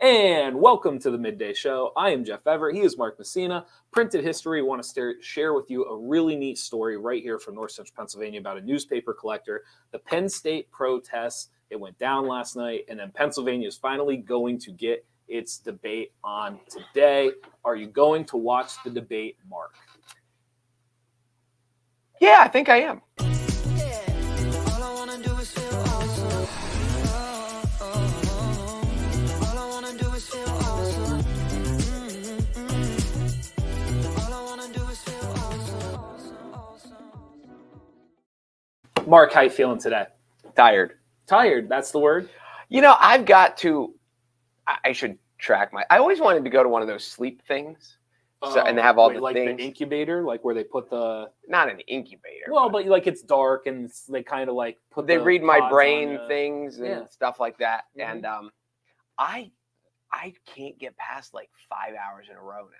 And welcome to the Midday Show. I am Jeff Everett. He is Mark Messina. Printed History. Want to share with you a really neat story right here from North Central Pennsylvania about a newspaper collector. The Penn State protests. It went down last night, and then Pennsylvania is finally going to get its debate on today. Are you going to watch the debate, Mark? Yeah, I think I am. Mark, how you feeling today? Tired. Tired, that's the word? You know, I've got to, I should track I always wanted to go to one of those sleep things. And they have all the like things. The incubator, like where they put the... Not an incubator. Well, but like it's dark and they kind of like put They read my brain on, things and stuff like that. Mm-hmm. And I can't get past like 5 hours in a row now.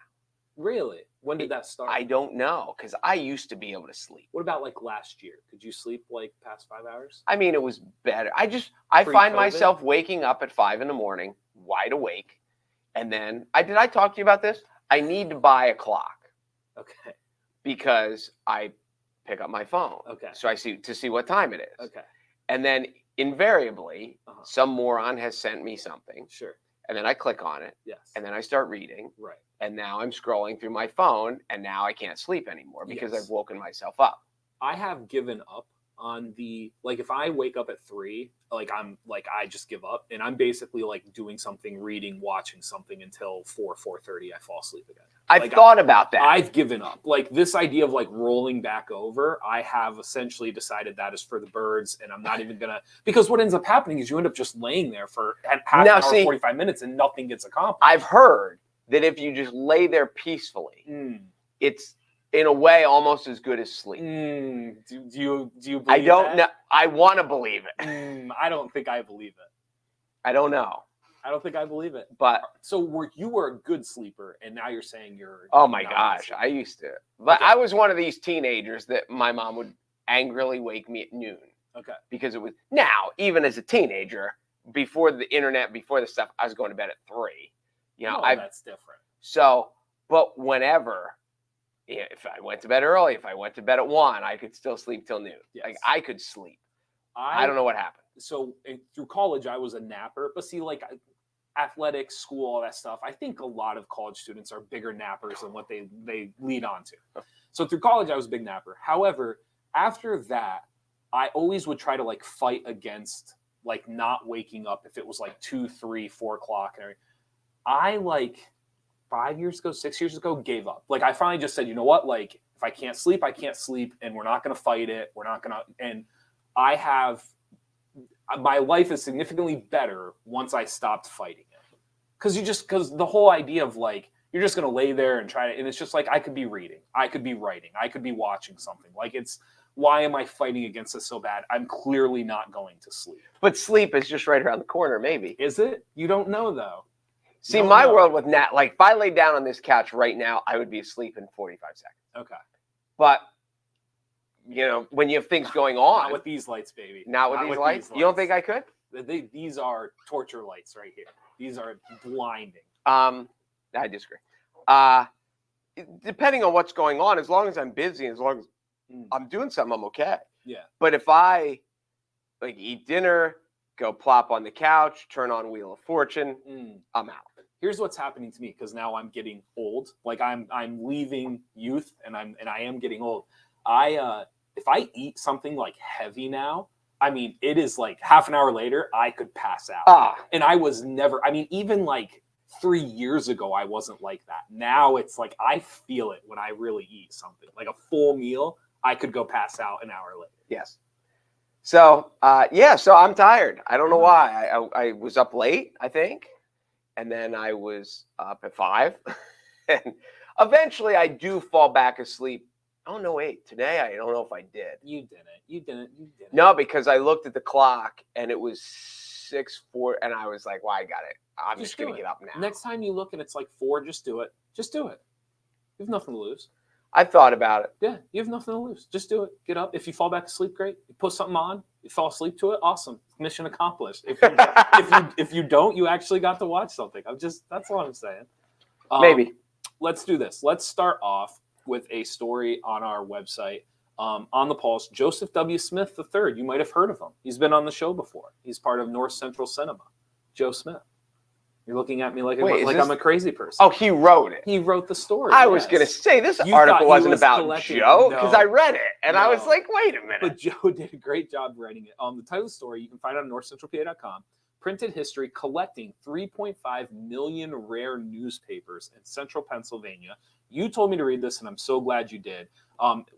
Really? When did that start? I don't know, because I used to be able to sleep. What about like last year? Could you sleep like past 5 hours? I mean, it was better. I find myself waking up at 5 in the morning, wide awake. And then, did I talk to you about this? I need to buy a clock. Okay. Because I pick up my phone. Okay. So I see what time it is. Okay. And then invariably, some moron has sent me something. Sure. And then I click on it. Yes. And then I start reading. Right. And now I'm scrolling through my phone, and now I can't sleep anymore because I've woken myself up. I have given up on if I wake up at 3, I just give up, and I'm basically like doing something, reading, watching something until 4:30. I fall asleep again. I've thought about that. I've given up. Like this idea of like rolling back over, I have essentially decided that is for the birds, and I'm not even gonna, because what ends up happening is you end up just laying there for half an hour, 45 minutes, and nothing gets accomplished. I've heard that if you just lay there peacefully, it's in a way almost as good as sleep. Do you believe I don't know. I want to believe it. I don't think I believe it. I don't know. I don't think I believe it. But so you were a good sleeper, and now you're saying you're... Oh my gosh, I used to. But I was one of these teenagers that my mom would angrily wake me at noon. Okay. Because it was, now, even as a teenager, before the internet, before the stuff, I was going to bed at 3. You know, that's different. So, but whenever, if I went to bed early, if I went to bed at 1, I could still sleep till noon. Yes. Like I could sleep. I don't know what happened. So through college, I was a napper. But see, like athletics, school, all that stuff, I think a lot of college students are bigger nappers than what they lead on to. So through college, I was a big napper. However, after that, I always would try to like fight against like not waking up if it was like 2, 3, 4 o'clock and everything. I 5 years ago, 6 years ago, gave up. Like I finally just said, you know what? Like if I can't sleep, I can't sleep, and we're not going to fight it. We're not going to. And my life is significantly better once I stopped fighting it. Because the whole idea of like you're just going to lay there and try to, and it's just like I could be reading, I could be writing, I could be watching something. Like why am I fighting against this so bad? I'm clearly not going to sleep. But sleep is just right around the corner, maybe. Is it? You don't know though. See, my world with Nat, like if I lay down on this couch right now, I would be asleep in 45 seconds. Okay. But, you know, when you have things going on. Not with these lights, baby. Not with these lights? You don't think I could? These are torture lights right here. These are blinding. I disagree. Depending on what's going on, as long as I'm busy, as long as I'm doing something, I'm okay. Yeah. But if I eat dinner, go plop on the couch, turn on Wheel of Fortune, I'm out. Here's what's happening to me, because now I'm getting old. Like I'm leaving youth, and I am getting old. If I eat something like heavy now, I mean, it is like half an hour later, I could pass out. And I was never. I mean, even like 3 years ago, I wasn't like that. Now it's like I feel it when I really eat something like a full meal. I could go pass out an hour later. Yes. So, so I'm tired. I don't know why. I was up late, I think. And then I was up at 5. And eventually I do fall back asleep. Oh, no, wait. Today, I don't know if I did. You didn't. No, because I looked at the clock and it was 6:04. And I was like, well, I got it. I'm just going to get up now. Next time you look and it's like 4, just do it. Just do it. You have nothing to lose. I've thought about it. Yeah, you have nothing to lose. Just do it. Get up. If you fall back asleep, great. You put something on. You fall asleep to it. Awesome. Mission accomplished. If you don't, you actually got to watch something. That's all I'm saying. Maybe. Let's do this. Let's start off with a story on our website. On the Pulse, Joseph W. Smith III. You might have heard of him. He's been on the show before. He's part of North Central Cinema. Joe Smith. You're looking at me like I'm a crazy person. Oh, he wrote it. He wrote the story. I was going to say this article wasn't about Joe because I read it and I was like, wait a minute. But Joe did a great job writing it. The title of the story you can find on NorthcentralPA.com. Printed history collecting 3.5 million rare newspapers in central Pennsylvania. You told me to read this, and I'm so glad you did.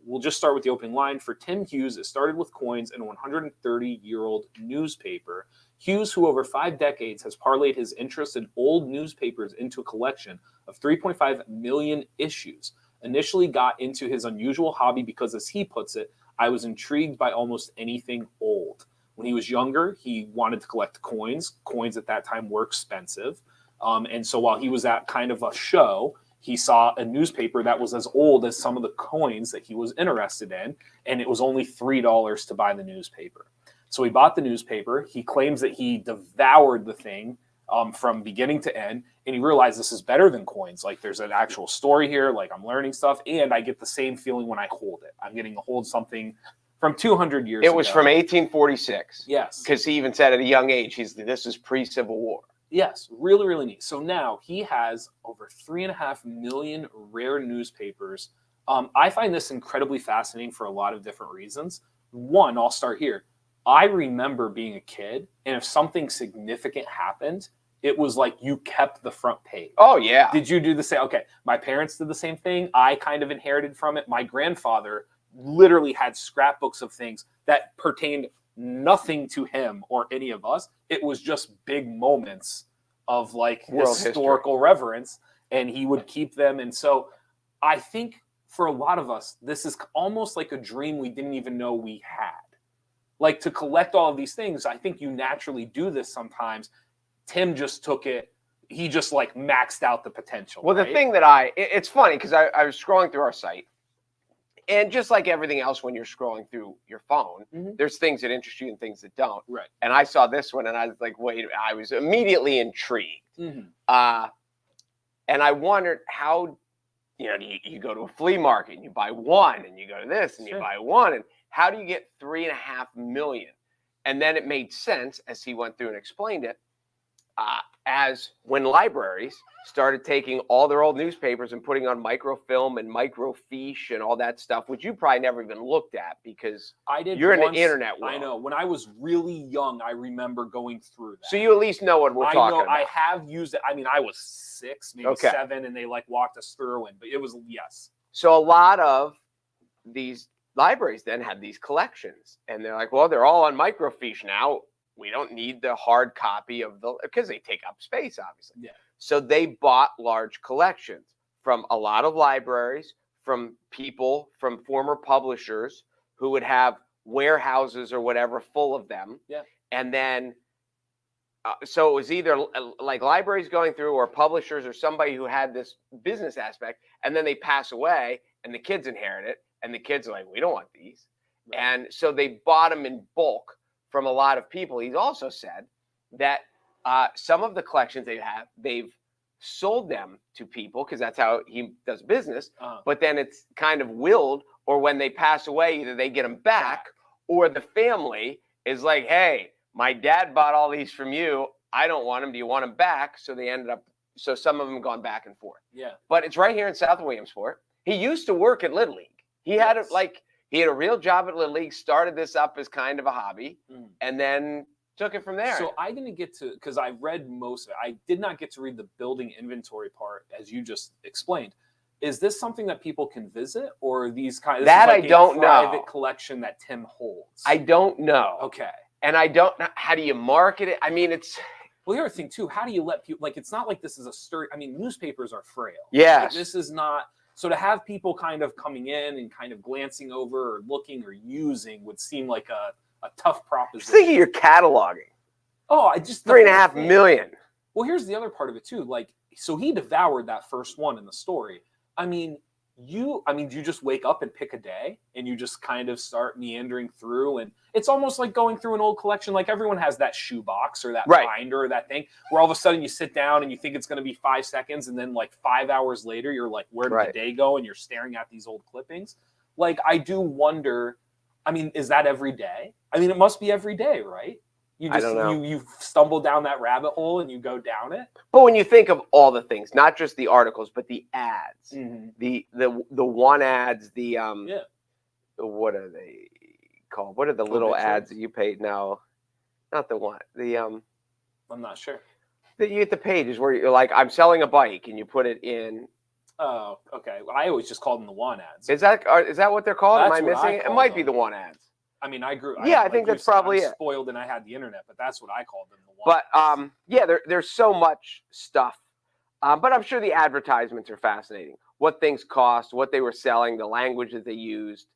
We'll just start with the opening line. For Tim Hughes, it started with coins in a 130-year-old newspaper. Hughes, who over 5 decades has parlayed his interest in old newspapers into a collection of 3.5 million issues, initially got into his unusual hobby because, as he puts it, I was intrigued by almost anything old. When he was younger, he wanted to collect coins. Coins at that time were expensive. And so while he was at kind of a show, he saw a newspaper that was as old as some of the coins that he was interested in, and it was only $3 to buy the newspaper. So he bought the newspaper. He claims that he devoured the thing from beginning to end, and he realized this is better than coins. Like, there's an actual story here, like I'm learning stuff, and I get the same feeling when I hold it. I'm getting to hold something from 200 years ago. It was from 1846. Yes. Because he even said at a young age, this is pre-Civil War. Yes, really, really neat. So now he has over 3.5 million rare newspapers. I find this incredibly fascinating for a lot of different reasons. One, I'll start here. I remember being a kid, and if something significant happened, it was like you kept the front page. Oh, yeah. Did you do the same? Okay, my parents did the same thing. I kind of inherited from it. My grandfather literally had scrapbooks of things that pertained nothing to him or any of us. It was just big moments of like historical reverence, and he would keep them. And so I think for a lot of us, this is almost like a dream we didn't even know we had. Like, to collect all of these things, I think you naturally do this sometimes. Tim just took it. He just like maxed out the potential. Well, right? The thing that it's funny because I was scrolling through our site. And just like everything else, when you're scrolling through your phone, there's things that interest you and things that don't. Right. And I saw this one, and I was like, wait, I was immediately intrigued. And I wondered how, you go to a flea market and you buy one, and you go to this and you buy one, and how do you get 3.5 million? And then it made sense as he went through and explained it, as when libraries started taking all their old newspapers and putting on microfilm and microfiche and all that stuff, which you probably never even looked at because you're in the internet world. I know. When I was really young, I remember going through that. So you at least know what we're talking about. I have used it. I mean, I was 6, maybe 7, and they like walked us through it, but it was, yes. So a lot of these libraries then had these collections, and they're like, well, they're all on microfiche now. We don't need the hard copy because they take up space, obviously. Yeah. So they bought large collections from a lot of libraries, from people, from former publishers who would have warehouses or whatever full of them. Yeah. And then, so it was either like libraries going through or publishers or somebody who had this business aspect, and then they pass away and the kids inherit it, and the kids are like, we don't want these. Right. And so they bought them in bulk from a lot of people. He's also said that some of the collections they've sold them to people because that's how he does business. But then it's kind of willed, or when they pass away, either they get them back or the family is like, hey, my dad bought all these from you. I don't want them. Do you want them back? So they ended up, so some of them gone back and forth. Yeah. But it's right here in South Williamsport. He used to work at Little League. He had it like, he had a real job at Little League, started this up as kind of a hobby, and then took it from there. So I didn't get to, because I read most of it. I did not get to read the building inventory part, as you just explained. Is this something that people can visit, or are these kind of I don't know. Private collection that Tim holds? I don't know. Okay. And I don't know, how do you market it? I mean, it's... Well, the other thing too, how do you let people, like, it's not like this is a sturdy, I mean, newspapers are frail. Yes. Like, this is not, so to have people kind of coming in and kind of glancing over or looking or using would seem like a tough proposition. Just think of your cataloging. Oh, I just 3.5 million. Well, here's the other part of it too. Like, so he devoured that first one in the story. I mean, I mean, do you just wake up and pick a day and you just kind of start meandering through? And it's almost like going through an old collection. Like everyone has that shoebox or that binder or that thing where all of a sudden you sit down and you think it's going to be 5 seconds. And then like 5 hours later, you're like, where did the day go? And you're staring at these old clippings. Like, I do wonder, I mean, is that every day? I mean, it must be every day, right? I don't know. You stumble down that rabbit hole and you go down it. But when you think of all the things, not just the articles, but the ads, the one ads, the what are they called? What are the little ads that you pay? No, not the one. I'm not sure. You get the pages where you're like, I'm selling a bike, and you put it in. Oh, okay. Well, I always just called them the one ads. Is that what they're called? Am I missing it? It might be the one ads. I mean, I grew. Yeah, I think that's probably it. Spoiled, and I had the internet, but that's what I called them. The one. But yeah, there's so much stuff. But I'm sure the advertisements are fascinating. What things cost, what they were selling, the language that they used.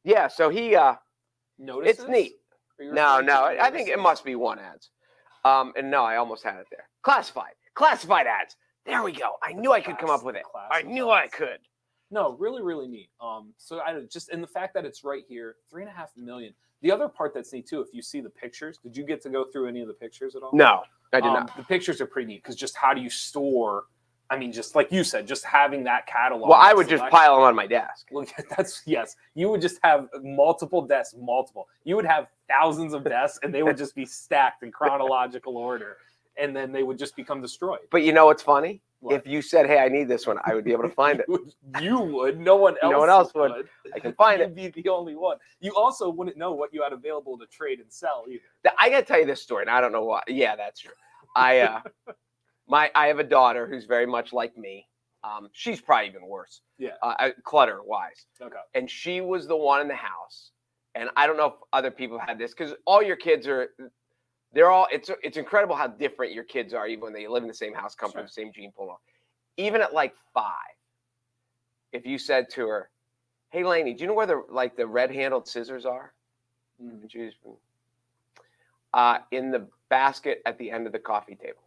Yeah, so he notices. It's neat. No, I think it must be one ads. And no, I almost had it there. Classified ads. There we go. I knew I could come up with it. I knew I could. No, really, really neat. So I just, and the fact that it's right here, 3.5 million. The other part that's neat too, if you see the pictures, did you get to go through any of the pictures at all? No, I did not. The pictures are pretty neat because just how do you store? I mean, just like you said, just having that catalog. Well, I would just pile them on my desk. Well, yes. You would just have multiple desks, You would have thousands of desks, and they would just be stacked in chronological order, and then they would just become destroyed. But you know what's funny? What? If you said, "Hey, I need this one," I would be able to find it. You would. No one else would. I can find it. You'd be the only one. You also wouldn't know what you had available to trade and sell either. I got to tell you this story, and I don't know why. Yeah, that's true. I have a daughter who's very much like me. She's probably even worse. Yeah. Clutter-wise. Okay. And she was the one in the house. And I don't know if other people had this because all your kids are. It's incredible how different your kids are, even when they live in the same house, come from the same gene pool. Even at like 5, if you said to her, "Hey, Lainey, do you know where the red-handled scissors are?" And she was, in the basket at the end of the coffee table.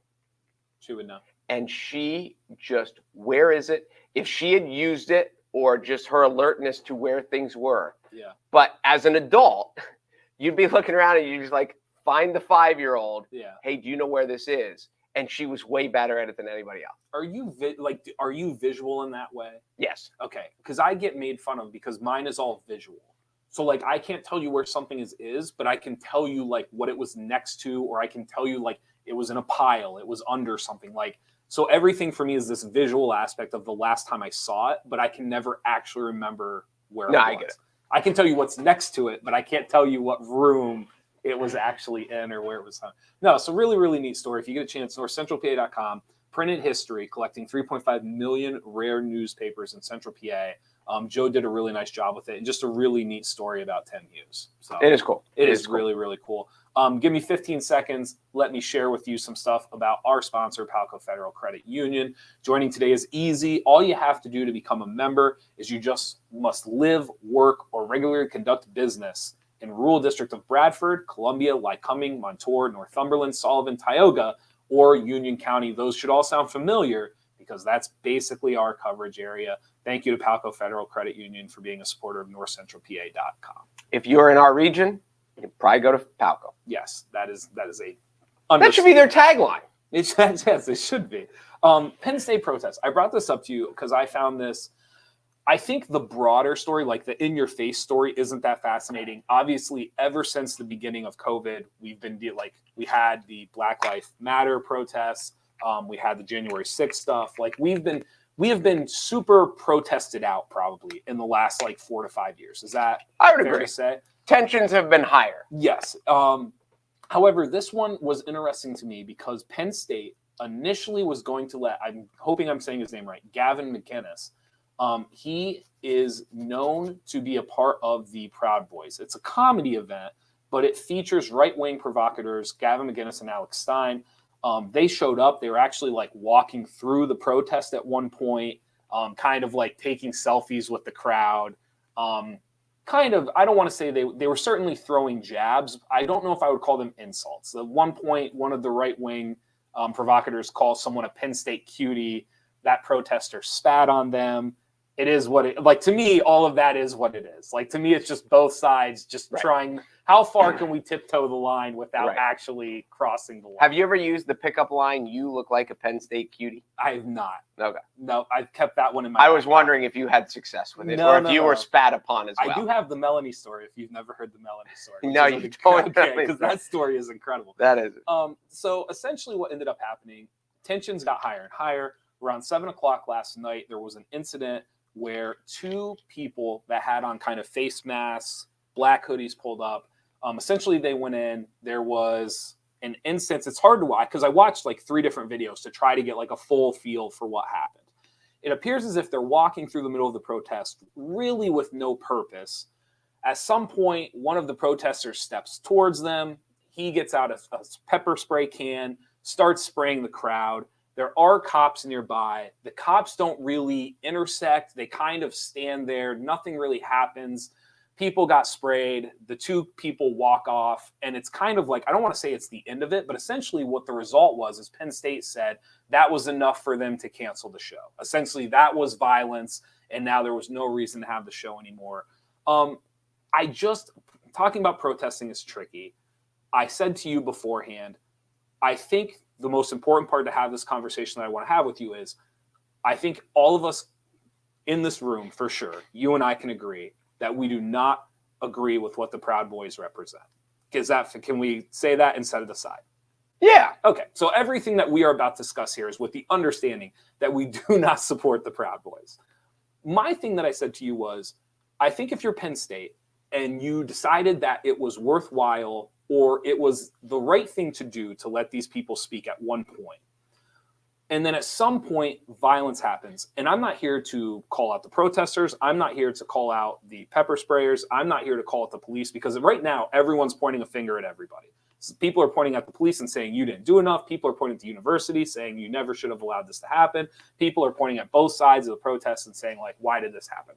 She would know. And she just, where is it? If she had used it or just her alertness to where things were. Yeah. But as an adult, you'd be looking around and you're just like, find the 5-year-old. Yeah. Hey, do you know where this is? And she was way better at it than anybody else. Are you visual in that way? Yes. Okay. Because I get made fun of because mine is all visual. So like I can't tell you where something is, but I can tell you like what it was next to, or I can tell you like it was in a pile, it was under something. Like, so everything for me is this visual aspect of the last time I saw it, but I can never actually remember where it was. I get it. I can tell you what's next to it, but I can't tell you what room it was actually in or where it was. No, so really, really neat story. If you get a chance, NorthcentralPA.com, printed history, collecting 3.5 million rare newspapers in Central PA. Joe did a really nice job with it, and just a really neat story about Tim Hughes. So it is cool. It is really, really cool. Give me 15 seconds. Let me share with you some stuff about our sponsor, Palco Federal Credit Union. Joining today is easy. All you have to do to become a member is you just must live, work, or regularly conduct business in rural district of Bradford, Columbia, Lycoming, Montour, Northumberland, Sullivan, Tioga, or Union County. Those should all sound familiar because that's basically our coverage area. Thank you to Palco Federal Credit Union for being a supporter of NorthcentralPA.com. If you're in our region, you can probably go to Palco. Yes, that should be their tagline. Yes, it should be. Penn State protests. I brought this up to you because I found this. I think the broader story, like the in-your-face story, isn't that fascinating. Obviously, ever since the beginning of COVID, we had the Black Lives Matter protests. We had the January 6th stuff. Like we have been super protested out probably in the last 4 to 5 years. Is that I would fair agree to say? Tensions have been higher. Yes. However, this one was interesting to me because Penn State initially was going to let, I'm hoping I'm saying his name right, Gavin McInnes. He is known to be a part of the Proud Boys. It's a comedy event, but it features right-wing provocateurs, Gavin McInnes and Alex Stein. They showed up. They were actually walking through the protest at one point, kind of taking selfies with the crowd. I don't want to say they were certainly throwing jabs. I don't know if I would call them insults. At one point, one of the right-wing provocateurs called someone a Penn State cutie. that protester spat on them. It is what it, like, to me, all of that is what it is. Like, to me, it's just both sides just trying, how far can we tiptoe the line without actually crossing the line? Have you ever used the pickup line, "You look like a Penn State cutie"? I have not. Okay. No, I've kept that one in my I was wondering if you had success with it, or if you were spat upon as well. I do have the Melanie story, if you've never heard the Melanie story. No, you don't. Okay, because that story is incredible. That is. So essentially what ended up happening, tensions got higher and higher. Around 7 o'clock last night, there was an incident where two people that had on kind of face masks, black hoodies pulled up. Essentially, they went in. There was an instance. It's hard to watch because I watched like 3 different videos to try to get like a full feel for what happened. It appears as if they're walking through the middle of the protest, really with no purpose. At some point, one of the protesters steps towards them. He gets out a pepper spray can, starts spraying the crowd. There are cops nearby. The cops don't really intersect. They kind of stand there. Nothing really happens. People got sprayed. The 2 people walk off. And it's kind of like, I don't want to say it's the end of it, but essentially what the result was is Penn State said that was enough for them to cancel the show. Essentially, that was violence. And now there was no reason to have the show anymore. Talking about protesting is tricky. I said to you beforehand, I think the most important part to have this conversation that I want to have with you is, I think all of us in this room, for sure, you and I can agree that we do not agree with what the Proud Boys represent. Can we say that and set it aside? Yeah. Okay. So everything that we are about to discuss here is with the understanding that we do not support the Proud Boys. My thing that I said to you was, I think if you're Penn State and you decided that it was worthwhile or it was the right thing to do to let these people speak at one point, and then at some point violence happens, and I'm not here to call out the protesters, I'm not here to call out the pepper sprayers, I'm not here to call out the police, because right now everyone's pointing a finger at everybody. So people are pointing at the police and saying you didn't do enough. People are pointing at the university saying you never should have allowed this to happen. People are pointing at both sides of the protest and saying, like, why did this happen?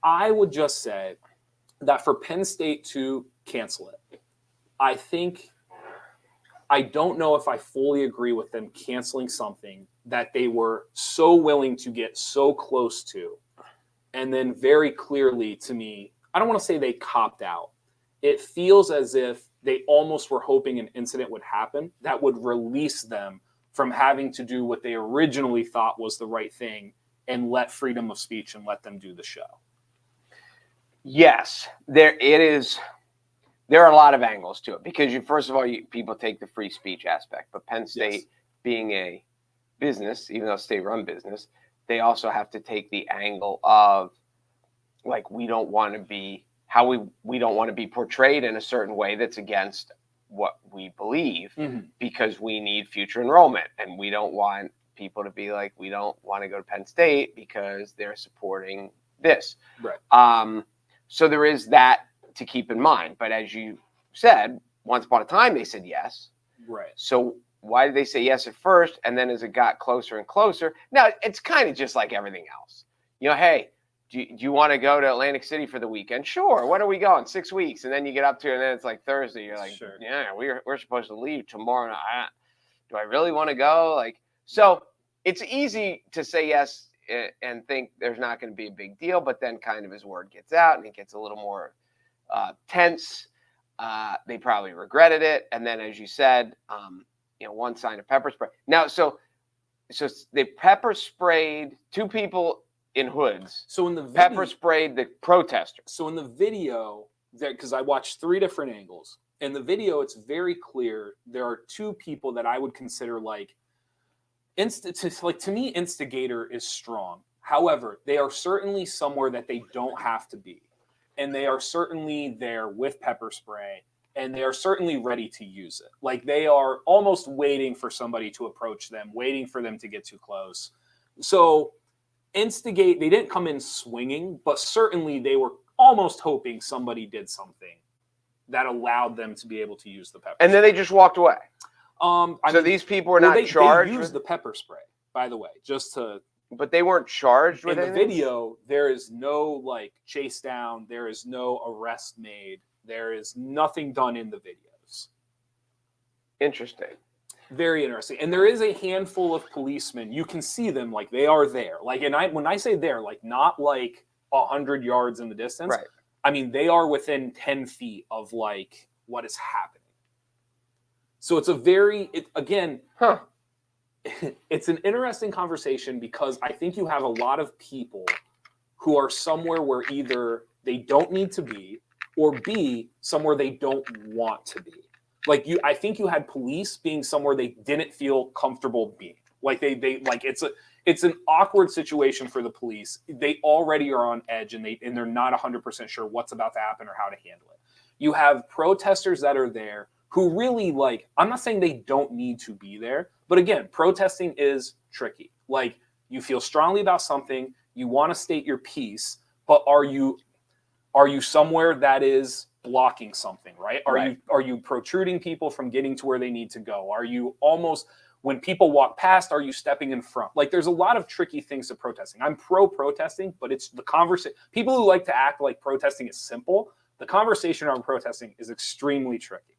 I would just say that for Penn State to cancel it, I don't know if I fully agree with them canceling something that they were so willing to get so close to. And then very clearly to me, I don't want to say they copped out. It feels as if they almost were hoping an incident would happen that would release them from having to do what they originally thought was the right thing and let freedom of speech and let them do the show. Yes, there are a lot of angles to it because first of all, people take the free speech aspect, but Penn State being a business, even though state-run business, they also have to take the angle of, like, we don't want to be portrayed in a certain way that's against what we believe, because we need future enrollment, and we don't want people to be like, we don't want to go to Penn State because they're supporting this. Right. So there is that to keep in mind. But as you said, once upon a time, they said yes. Right. So why did they say yes at first? And then as it got closer and closer, now it's kind of just like everything else. You know, hey, do you want to go to Atlantic City for the weekend? Sure. When are we going? 6 weeks. And then you get up to it, and then it's like Thursday. You're like, sure. Yeah, we're supposed to leave tomorrow. Do I really want to go? Like, so it's easy to say yes and think there's not going to be a big deal. But then kind of as word gets out and it gets a little more tense, they probably regretted it. And then, as you said, one sign of pepper spray. Now, so they pepper sprayed 2 people in hoods. So in the video, pepper sprayed the protesters. So in the video, because I watched 3 different angles. In the video, it's very clear there are 2 people that I would consider like to me, instigator is strong. However, they are certainly somewhere that they don't have to be. And they are certainly there with pepper spray, and they are certainly ready to use it. Like, they are almost waiting for somebody to approach them, waiting for them to get too close. So instigate, they didn't come in swinging, but certainly they were almost hoping somebody did something that allowed them to be able to use the pepper spray. And then they just walked away. These people were not charged. They used the pepper spray, by the way, but they weren't charged with it. In the video, there is no chase down. There is no arrest made. There is nothing done in the videos. Interesting. Very interesting. And there is a handful of policemen. You can see them, like they are there. Like, and when I say there, like not like 100 yards in the distance. Right. I mean, they are within 10 feet of like what is happening. So it's it's an interesting conversation because I think you have a lot of people who are somewhere where either they don't need to be or B, somewhere they don't want to be. Like I think you had police being somewhere they didn't feel comfortable being. Like they like it's an awkward situation for the police. They already are on edge and they're not 100% sure what's about to happen or how to handle it. You have protesters that are there who really like, I'm not saying they don't need to be there, but again, protesting is tricky. Like you feel strongly about something, you want to state your piece, but are you somewhere that is blocking something, right? Are you protruding people from getting to where they need to go? Are you almost, when people walk past, are you stepping in front? Like there's a lot of tricky things to protesting. I'm pro protesting, but it's the conversation. People who like to act like protesting is simple, the conversation around protesting is extremely tricky.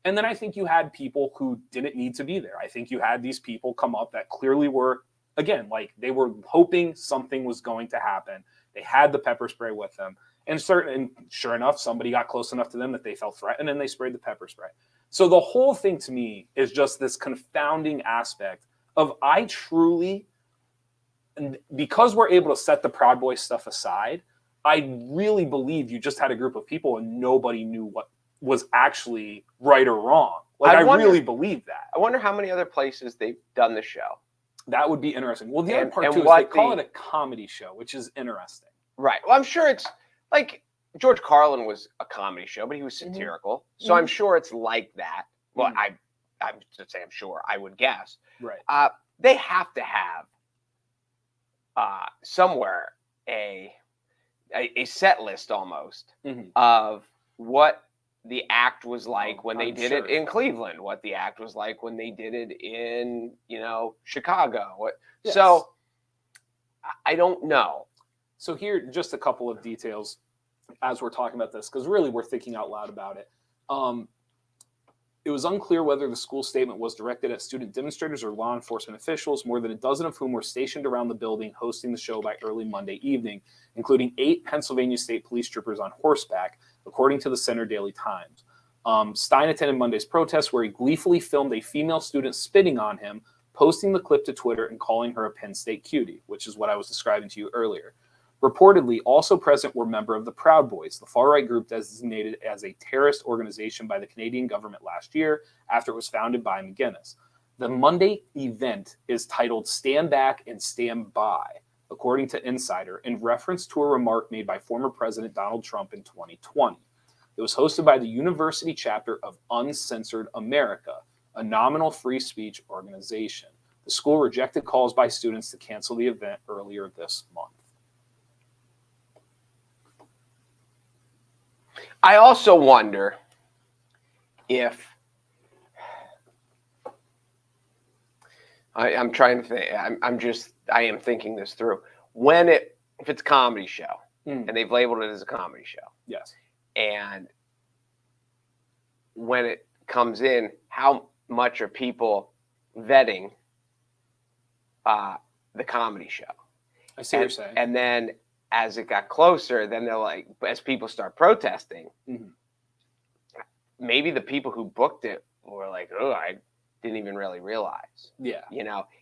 And then I think you had people who didn't need to be there. I think you had these people come up that clearly were, again, like they were hoping something was going to happen. They had the pepper spray with them. And sure enough, somebody got close enough to them that they felt threatened and they sprayed the pepper spray. So the whole thing to me is just this confounding aspect of I truly, and because we're able to set the Proud Boys stuff aside, I really believe you just had a group of people and nobody knew what was actually right or wrong. Like I really believe that. I wonder how many other places they've done the show. That would be interesting. Well, the other part too is they call it a comedy show, which is interesting. Right. Well, I'm sure it's like George Carlin was a comedy show, but he was satirical. So I'm sure it's like that. Well, I'm just saying I'm sure. I would guess. Right. They have to have somewhere a set list almost of what the act was like when they did it in Cleveland, what the act was like when they did it in, Chicago. Yes. So I don't know. So here, just a couple of details as we're talking about this, because really we're thinking out loud about it. It was unclear whether the school statement was directed at student demonstrators or law enforcement officials, more than a dozen of whom were stationed around the building hosting the show by early Monday evening, including 8 Pennsylvania State police troopers on horseback, according to the Center Daily Times. Stein attended Monday's protest where he gleefully filmed a female student spitting on him, posting the clip to Twitter and calling her a Penn State cutie, which is what I was describing to you earlier. Reportedly, also present were members of the Proud Boys, the far-right group designated as a terrorist organization by the Canadian government last year after it was founded by McGuinness. The Monday event is titled Stand Back and Stand By, according to Insider, in reference to a remark made by former President Donald Trump in 2020. It was hosted by the University chapter of Uncensored America, a nominal free speech organization. The school rejected calls by students to cancel the event earlier this month. I also wonder if I'm trying to think. I am thinking this through. If it's a comedy show and they've labeled it as a comedy show. Yes. And when it comes in, how much are people vetting the comedy show? I see what you're saying. And then as it got closer, then they're like, as people start protesting, maybe the people who booked it were like, oh, I didn't even really realize. Yeah.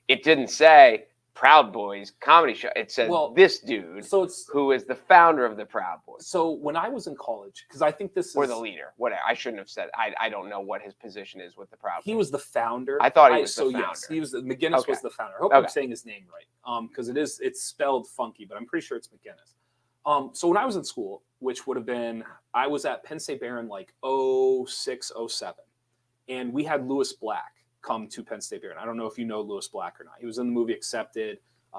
It didn't say Proud Boys comedy show. It said this dude who is the founder of the Proud Boys. So when I was in college, because I think this is... Or the leader. Whatever. I shouldn't have said. I don't know what his position is with the Proud Boys. He was the founder. I thought he was the founder. Yes, McGuinness was the founder. I hope I'm saying his name right, because it's spelled funky, but I'm pretty sure it's McGuinness. So when I was in school, which would have been, I was at Penn State Barron like 06, 07, and we had Lewis Black come to Penn State Barron. I don't know if you know Lewis Black or not. He was in the movie Accepted.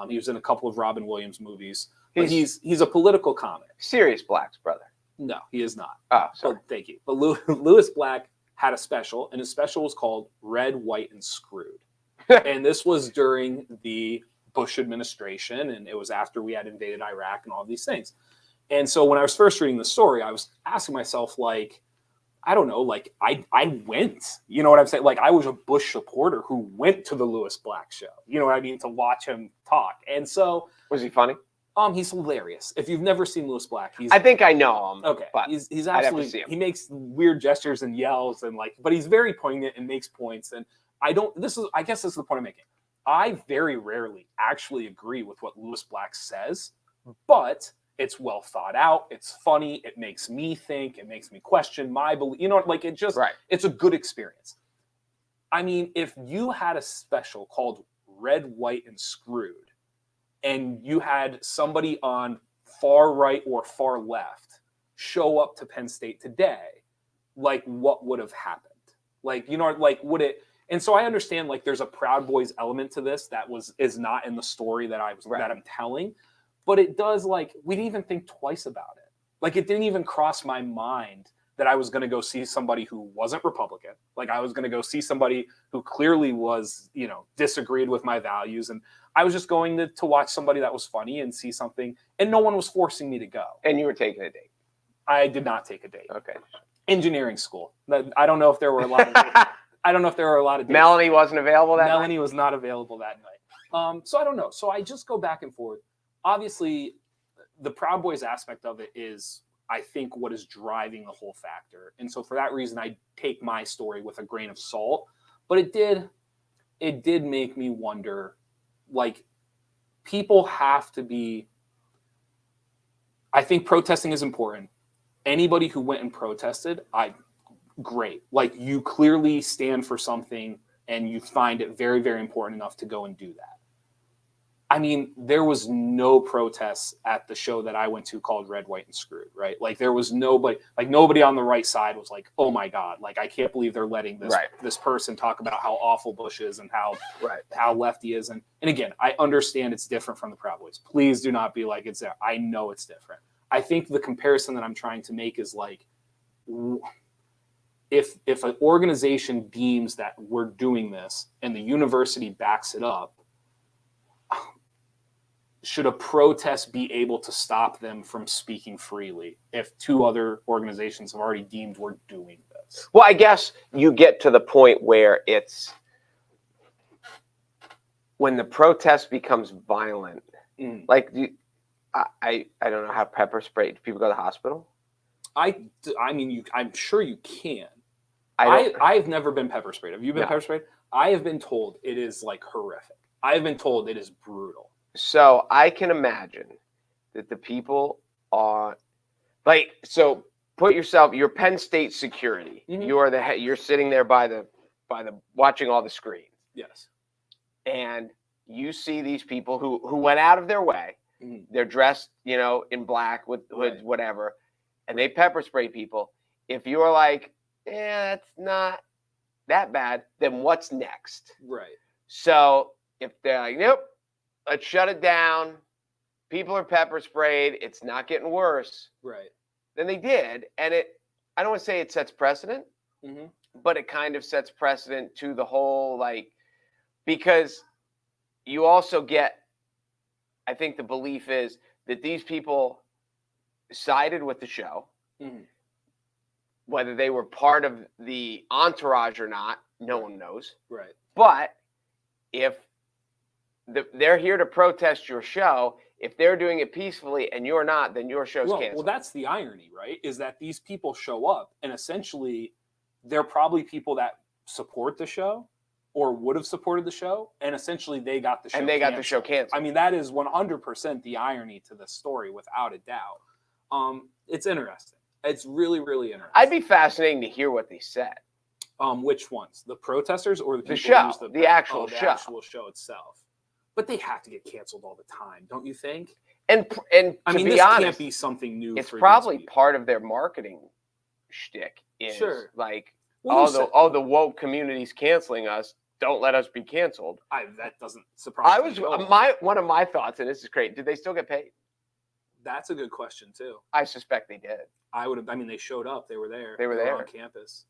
He was in a couple of Robin Williams movies. But he's a political comic. Sirius Black's brother. No, he is not. Oh, sorry. But thank you. But Lewis Black had a special, and his special was called Red, White, and Screwed. And this was during the Bush administration, and it was after we had invaded Iraq and all these things. And so when I was first reading the story, I was asking myself, like, I don't know, like I went, you know what I'm saying? Like I was a Bush supporter who went to the Lewis Black show, you know what I mean, to watch him talk. And so Was he funny? he's hilarious. If you've never seen Lewis Black, I think I know him. okay. But He's I'd have to absolutely see him. he makes weird gestures and yells and like, but he's very poignant and makes points. And I guess this is the point I'm making. I very rarely actually agree with what Lewis Black says, but it's well thought out. It's funny. It makes me think. It makes me question my belief. You know, like it just, It's a good experience. I mean, if you had a special called Red, White, and Screwed, and you had somebody on far right or far left show up to Penn State today, like what would have happened? Like, you know, like would it? And so I understand like there's a Proud Boys element to this that is not in the story that that I'm telling. But it does, like, we didn't even think twice about it. Like, it didn't even cross my mind that I was going to go see somebody who wasn't Republican. Like, I was going to go see somebody who clearly was, you know, disagreed with my values. And I was just going to watch somebody that was funny and see something. And no one was forcing me to go. And you were taking a date? I did not take a date. Okay. Engineering school. I don't know if there were a lot of dates. I don't know if there were a lot of dates. Melanie wasn't available that night? Melanie was not available that night. So I don't know. So I just go back and forth. Obviously, the Proud Boys aspect of it is, I think, what is driving the whole factor. And so for that reason, I take my story with a grain of salt. But it did make me wonder, like, people have to be, I think protesting is important. Anybody who went and protested, great. Like, you clearly stand for something and you find it very, very important enough to go and do that. I mean, there was no protests at the show that I went to called Red, White, and Screwed, right? Like, there was nobody on the right side was like, oh my God, like, I can't believe they're letting this person talk about how awful Bush is and how left he is. And again, I understand it's different from the Proud Boys. Please do not be like, it's there. I know it's different. I think the comparison that I'm trying to make is like, if an organization deems that we're doing this and the university backs it up, should a protest be able to stop them from speaking freely if two other organizations have already deemed we're doing this? Well, I guess you get to the point where it's when the protest becomes violent. Like, I don't know how pepper spray. Do people go to the hospital? I mean, I'm sure you can. I've never been pepper sprayed. Have you been pepper sprayed? I have been told it is like horrific. I have been told it is brutal. So I can imagine that the people are like, so put yourself, you're Penn State security. Mm-hmm. You're sitting there by the watching all the screens. Yes. And you see these people who went out of their way. Mm-hmm. They're dressed, you know, in black with hoods, whatever, and they pepper spray people. If you're like, it's not that bad, then what's next? Right. So if they're like, nope, let's shut it down. People are pepper sprayed. It's not getting worse. Right. Then they did. And I don't want to say it sets precedent, but it kind of sets precedent to the whole, like, because you also get, I think the belief is that these people sided with the show, whether they were part of the entourage or not, no one knows. Right. But if they're here to protest your show, if they're doing it peacefully and you're not, then your show's canceled. Well, that's the irony, right? Is that these people show up and essentially they're probably people that support the show or would have supported the show, and essentially they got the show canceled. Got the show canceled. I mean, that is 100% the irony to the story, without a doubt. It's interesting. It's really, really interesting. I'd be fascinating to hear what they said. Which ones? The protesters or the people show? Who used the actual the show. Actual show itself. But they have to get canceled all the time, don't you think? And I mean, be this honest, can't be something new. It's probably part of their marketing shtick. Is like, all the woke community's canceling us. Don't let us be canceled. That doesn't surprise me. One of my thoughts, and this is great. Did they still get paid? That's a good question too. I suspect they did. I mean, they showed up. They were there. They were there on campus.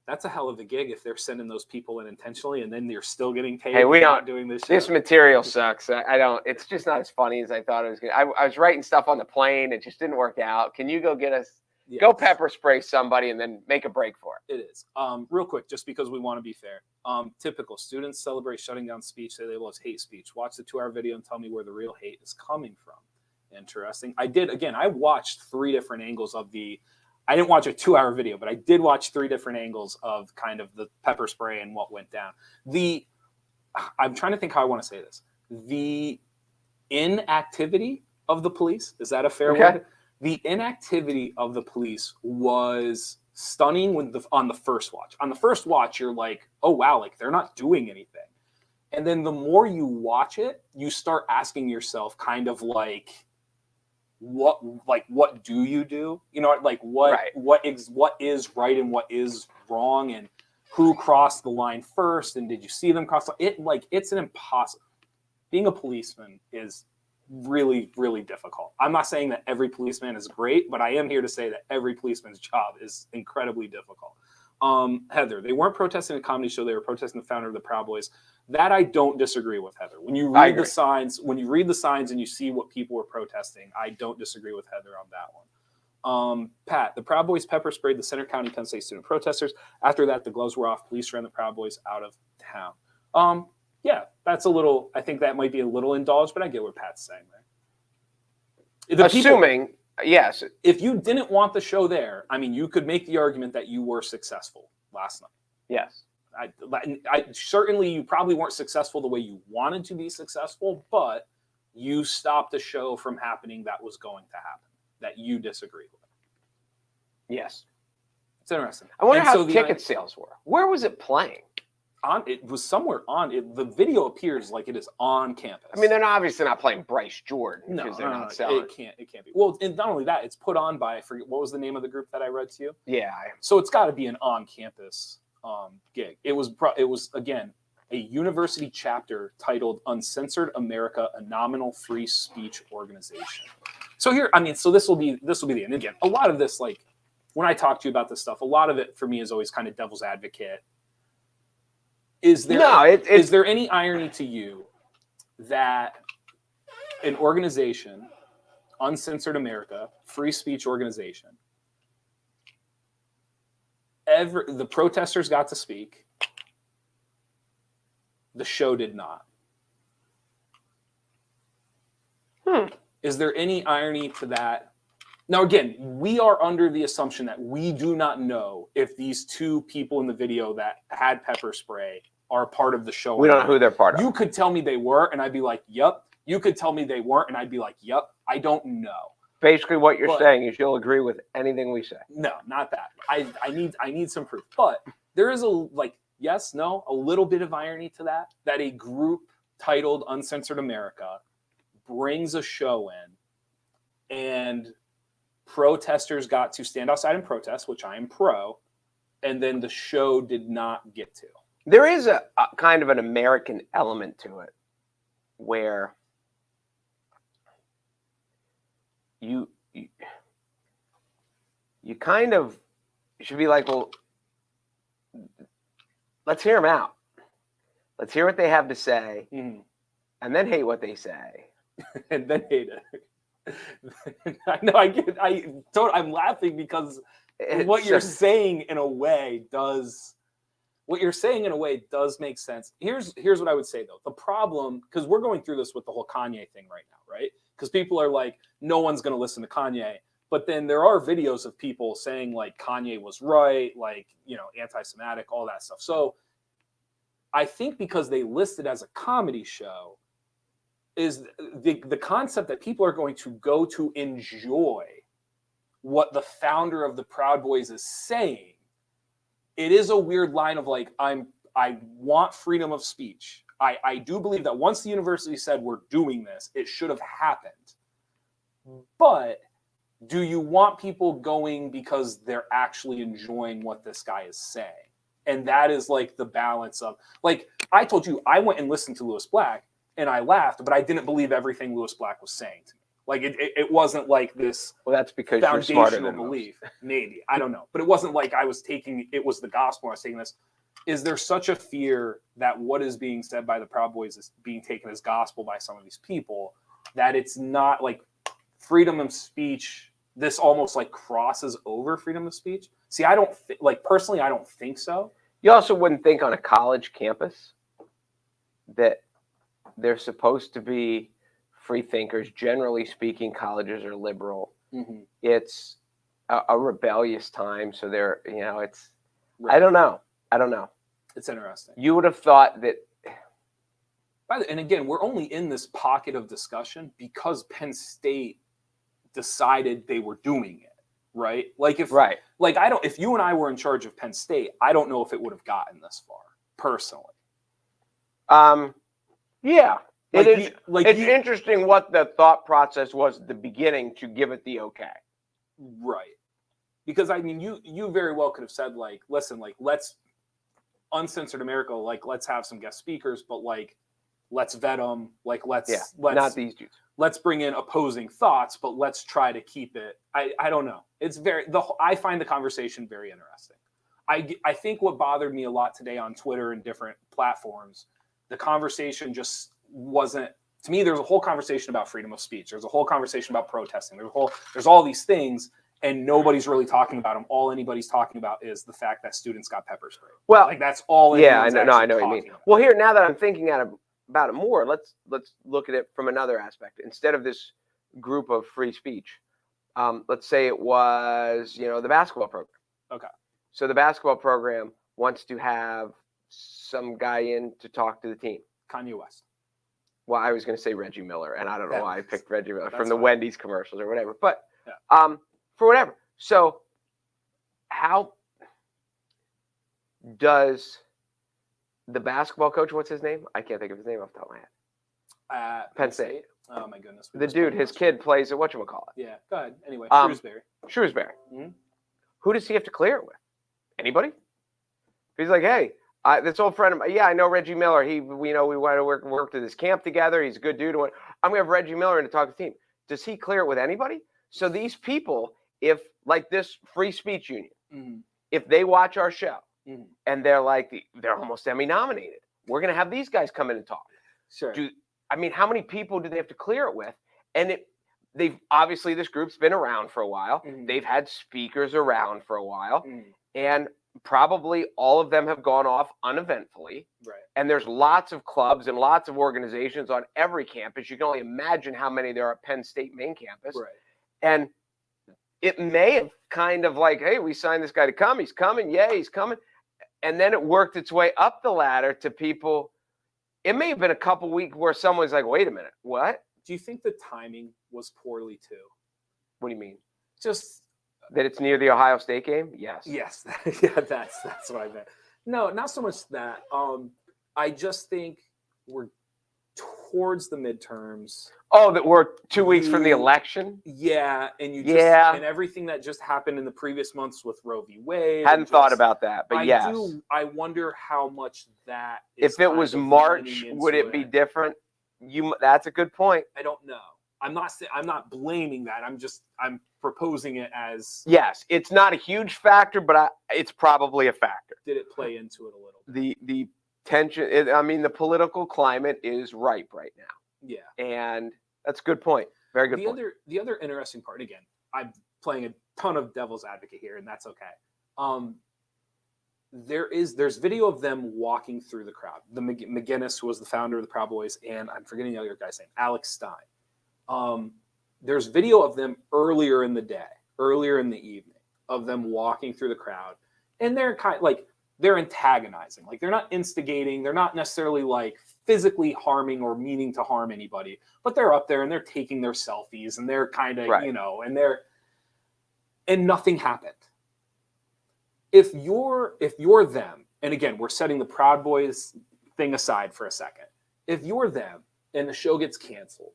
That's a hell of a gig if they're sending those people in intentionally, and then you're still getting paid. Hey, we not doing this. This material sucks. I don't. It's just not as funny as I thought it was going to. I was writing stuff on the plane. It just didn't work out. Can you go get us Yes. Go pepper spray somebody and then make a break for it. It is. Real quick, just because we want to be fair. Typical students celebrate shutting down speech, say they was hate speech. Watch the 2-hour video and tell me where the real hate is coming from. Interesting. I watched 3 different angles of I didn't watch a 2-hour video, but I did watch 3 different angles of kind of the pepper spray and what went down. I'm trying to think how I want to say this. The inactivity of the police, is that a fair word? The inactivity of the police was stunning on the first watch. On the first watch, you're like, oh, wow, like they're not doing anything. And then the more you watch it, you start asking yourself kind of like, what do you do? You know, like what is right and what is wrong, and who crossed the line first, and did you see them cross it? Like, it's an impossible. Being a policeman is really, really difficult. I'm not saying that every policeman is great, but I am here to say that every policeman's job is incredibly difficult. Heather, they weren't protesting a comedy show. They were protesting the founder of the Proud Boys. That I don't disagree with, Heather. When you read the signs, and you see what people were protesting, I don't disagree with Heather on that one. Pat, the Proud Boys pepper sprayed the Center County Penn State student protesters. After that, the gloves were off. Police ran the Proud Boys out of town. Yeah, that's a little, I think that might be a little indulged, but I get what Pat's saying there. Yes. If you didn't want the show there, I mean, you could make the argument that you were successful last night. Yes. I certainly, you probably weren't successful the way you wanted to be successful, but you stopped a show from happening that was going to happen, that you disagreed with. Yes. It's interesting. I wonder how ticket sales were. Where was it playing? It was somewhere on it. The video appears like it is on campus. I mean, they're obviously not playing Bryce Jordan because they're not selling. It can't be. Well, and not only that, it's put on by, I forget, what was the name of the group that I read to you? Yeah. So it's got to be an on-campus gig. It was again a university chapter titled Uncensored America, a nominal free speech organization. So here, I mean, so this will be the end. Again, a lot of this, like when I talk to you about this stuff, a lot of it for me is always kind of devil's advocate. Is there any irony to you that an organization, Uncensored America, free speech organization, the protesters got to speak, the show did not? Is there any irony to that? Now, again, we are under the assumption that we do not know if these 2 people in the video that had pepper spray are part of the show. We don't know who they're part of. You could tell me they were, and I'd be like, yep. You could tell me they weren't, and I'd be like, yep. I don't know. Basically, what you're saying is you'll agree with anything we say. No, not that. I need some proof. But there is a little bit of irony to that a group titled Uncensored America brings a show in, and protesters got to stand outside and protest, which I am pro, and then the show did not get to. There is a kind of an American element to it where you kind of should be like, well, let's hear them out. Let's hear what they have to say, and then hate what they say. And then hate it. I know, I'm laughing because what you're saying in a way does make sense. Here's what I would say, though. The problem, because we're going through this with the whole Kanye thing right now, right? Because people are like, no one's going to listen to Kanye. But then there are videos of people saying, like, Kanye was right, like, you know, anti-Semitic, all that stuff. So I think because they list it as a comedy show, is the concept that people are going to go to enjoy what the founder of the Proud Boys is saying. It is a weird line of like, I want freedom of speech. I do believe that once the university said we're doing this, it should have happened. But do you want people going because they're actually enjoying what this guy is saying? And that is like the balance of, like, I told you, I went and listened to Lewis Black and I laughed, but I didn't believe everything Lewis Black was saying to me. Like, it wasn't like this. Well, that's because you're smarter than belief. Maybe. I don't know. But it wasn't like I was taking, it was the gospel. I was taking this. Is there such a fear that what is being said by the Proud Boys is being taken as gospel by some of these people, that it's not like freedom of speech this almost like crosses over freedom of speech. See, I don't personally, I don't think so. You also wouldn't think on a college campus that they're supposed to be free thinkers. Generally speaking, colleges are liberal. Mm-hmm. It's a rebellious time. So they're, it's, Right. I don't know. It's interesting. You would have thought that. And again, we're only in this pocket of discussion because Penn State decided they were doing it, right? Like if you and I were in charge of Penn State, I don't know if it would have gotten this far, personally. Yeah. It's interesting what the thought process was at the beginning to give it the okay. Right. Because I mean, you very well could have said, like, listen, like, let's Uncensored America, like, let's have some guest speakers, but like, let's vet them. Like, let's not these dudes. Let's bring in opposing thoughts, but let's try to keep it. I don't know. It's I find the conversation very interesting. I think what bothered me a lot today on Twitter and different platforms, the conversation just wasn't, to me, there's a whole conversation about freedom of speech. There's a whole conversation about protesting. There's all these things, and nobody's really talking about them. All anybody's talking about is the fact that students got pepper sprayed. Well, like that's all. Yeah, I know what you mean. About. Well, here, now that I'm thinking about it more, let's look at it from another aspect. Instead of this group of free speech, let's say it was, the basketball program. Okay. So the basketball program wants to have some guy in to talk to the team. Kanye West. Well, I was going to say Reggie Miller, and I don't know why I picked Reggie Miller from the fine. Wendy's commercials or whatever. But for whatever. So how does the basketball coach, what's his name? I can't think of his name off the top of my head. Penn State. Oh, my goodness. The dude, his kid plays at whatchamacallit. Yeah, go ahead. Anyway, Shrewsbury. Mm-hmm. Who does he have to clear it with? Anybody? He's like, hey, this old friend of mine, I know Reggie Miller. We want to work to this camp together. He's a good dude. I'm going to have Reggie Miller in to talk to the team. Does he clear it with anybody? So these people, if like this free speech union, mm-hmm. if they watch our show mm-hmm. and they're like, they're almost Emmy-nominated, we're going to have these guys come in and talk. Sure. How many people do they have to clear it with? And they've obviously, this group's been around for a while. Mm-hmm. They've had speakers around for a while. Mm-hmm. And probably all of them have gone off uneventfully. Right. And there's lots of clubs and lots of organizations on every campus. You can only imagine how many there are at Penn State main campus. Right. And it may have kind of like, hey, we signed this guy to come. He's coming. Yeah, he's coming. And then it worked its way up the ladder to people. It may have been a couple weeks where someone's like, wait a minute, what? Do you think the timing was poorly too? What do you mean? Just that it's near the Ohio State game? Yes. Yes. Yeah, that's what I meant. No, not so much that. I just think we're towards the midterms. Oh, that we're 2 weeks from the election? Yeah, and and everything that just happened in the previous months with Roe v. Wade. Hadn't thought about that, but yes. I wonder how much that is. If it was March, would it be different? That's a good point. I don't know. I'm not blaming that. I'm proposing it as. Yes, it's not a huge factor, but it's probably a factor. Did it play into it a little bit? The tension, the political climate is ripe right now. Yeah. And that's a good point. Very good point. The other interesting part, again, I'm playing a ton of devil's advocate here, and that's okay. There's video of them walking through the crowd. The McGinnis, who was the founder of the Proud Boys, and I'm forgetting the other guy's name, Alex Stein. There's video of them earlier in the evening, of them walking through the crowd, and they're kind of like, they're antagonizing. Like, they're not instigating. They're not necessarily like physically harming or meaning to harm anybody, but they're up there and they're taking their selfies and they're kind of, and nothing happened. If you're them, and again, we're setting the Proud Boys thing aside for a second. If you're them and the show gets canceled,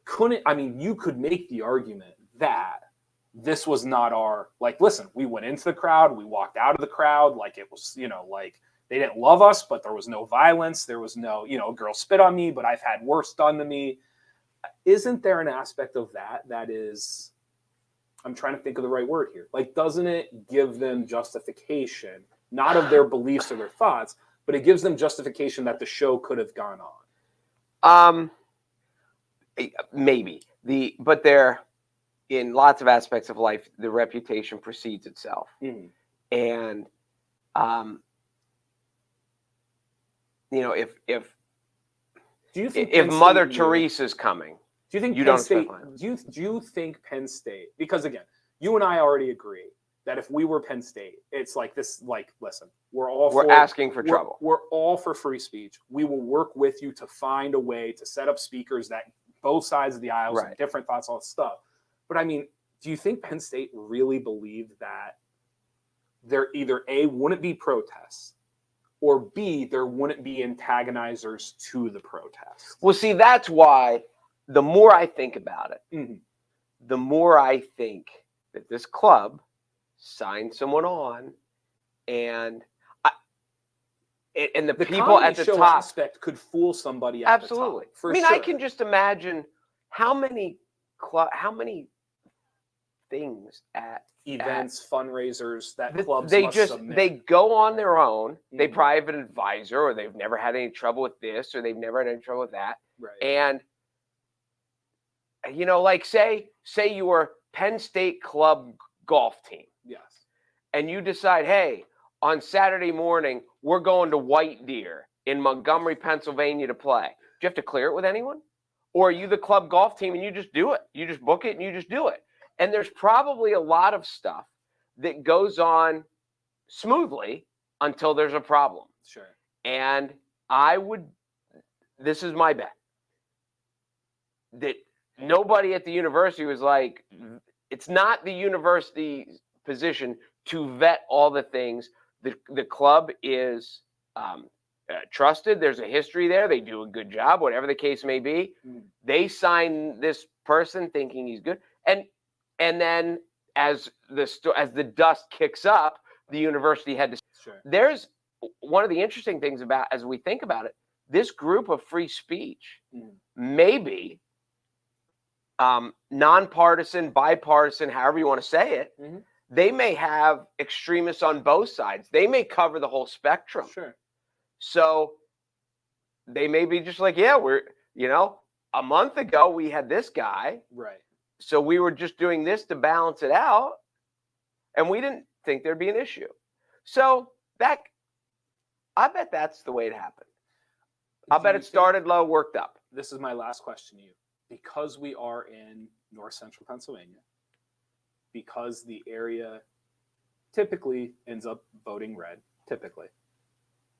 you could make the argument that this was not listen, we went into the crowd, we walked out of the crowd, like it was, they didn't love us, but there was no violence. There was no, a girl spit on me, but I've had worse done to me. Isn't there an aspect of that is, I'm trying to think of the right word here. Like, doesn't it give them justification, not of their beliefs or their thoughts, but it gives them justification that the show could have gone on? Maybe but they're in lots of aspects of life, the reputation precedes itself. Mhm. And, Do you think if Penn Mother State Teresa's coming, Do you think you Penn don't expect State? violence. Do you think Penn State? Because again, you and I already agree that if we were Penn State, it's like this. Like, listen, We're asking for trouble. We're all for free speech. We will work with you to find a way to set up speakers that both sides of the aisles have Right. different thoughts, all that stuff. But I mean, do you think Penn State really believed that there either A, wouldn't be protests, or B, there wouldn't be antagonizers to the protest? Well, see, that's why the more I think about it, Mhm. the more I think that this club signed someone on, and the people comedy at the show top aspect could fool somebody at absolutely. the top. For I mean, sure. I can just imagine how many things at Events, fundraisers that clubs they must just submit. they go on their own. They Mhm. probably have an advisor, or they've never had any trouble with this, or they've never had any trouble with that. Right. And like say you were Penn State club golf team, Yes. and you decide, hey, on Saturday morning we're going to White Deer in Montgomery, Pennsylvania to play. Do you have to clear it with anyone? Or are you the club golf team and you just do it? You just book it and you just do it. And there's probably a lot of stuff that goes on smoothly until there's a problem. Sure. And this is my bet, that nobody at the university was like, it's not the university's position to vet all the things. The club is trusted. There's a history there. They do a good job, whatever the case may be. Mm. They sign this person thinking he's good. And then as the dust kicks up, the university had to. Sure. There's one of the interesting things about, as we think about it, this group of free speech may be nonpartisan, bipartisan, however you want to say it. Mm-hmm. They may have extremists on both sides. They may cover the whole spectrum. Sure. So they may be just like, yeah, a month ago we had this guy. Right. So we were just doing this to balance it out, and we didn't think there'd be an issue. So I bet that's the way it happened. I bet it started low, worked up. This is my last question to you. Because we are in North Central Pennsylvania, because the area typically ends up voting red,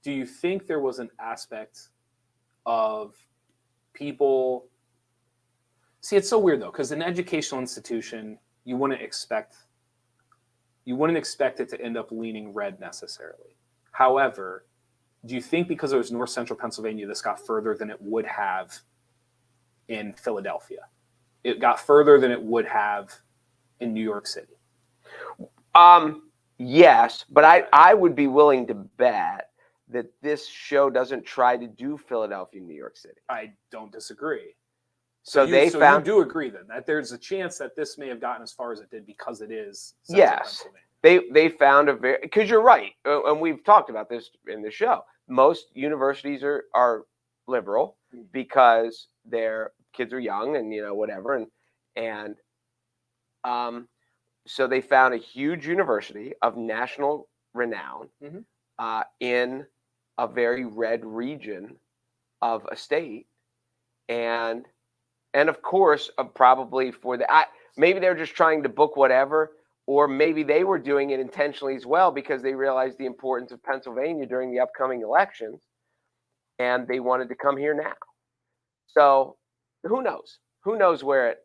do you think there was an aspect of people? See, it's so weird though, because an educational institution, you wouldn't expect it to end up leaning red necessarily. However, do you think because it was North Central Pennsylvania, this got further than it would have in Philadelphia? It got further than it would have in New York City. Yes, but I would be willing to bet that this show doesn't try to do Philadelphia, New York City. I don't disagree. So you do agree then that there's a chance that this may have gotten as far as it did because it is Central yes. Pennsylvania. They found because you're right, and we've talked about this in the show. Most universities are liberal because their kids are young and whatever, and so they found a huge university of national renown in a very red region of a state, and of course, probably for maybe they're just trying to book whatever, or maybe they were doing it intentionally as well because they realized the importance of Pennsylvania during the upcoming elections, and they wanted to come here now. So who knows? Who knows where it?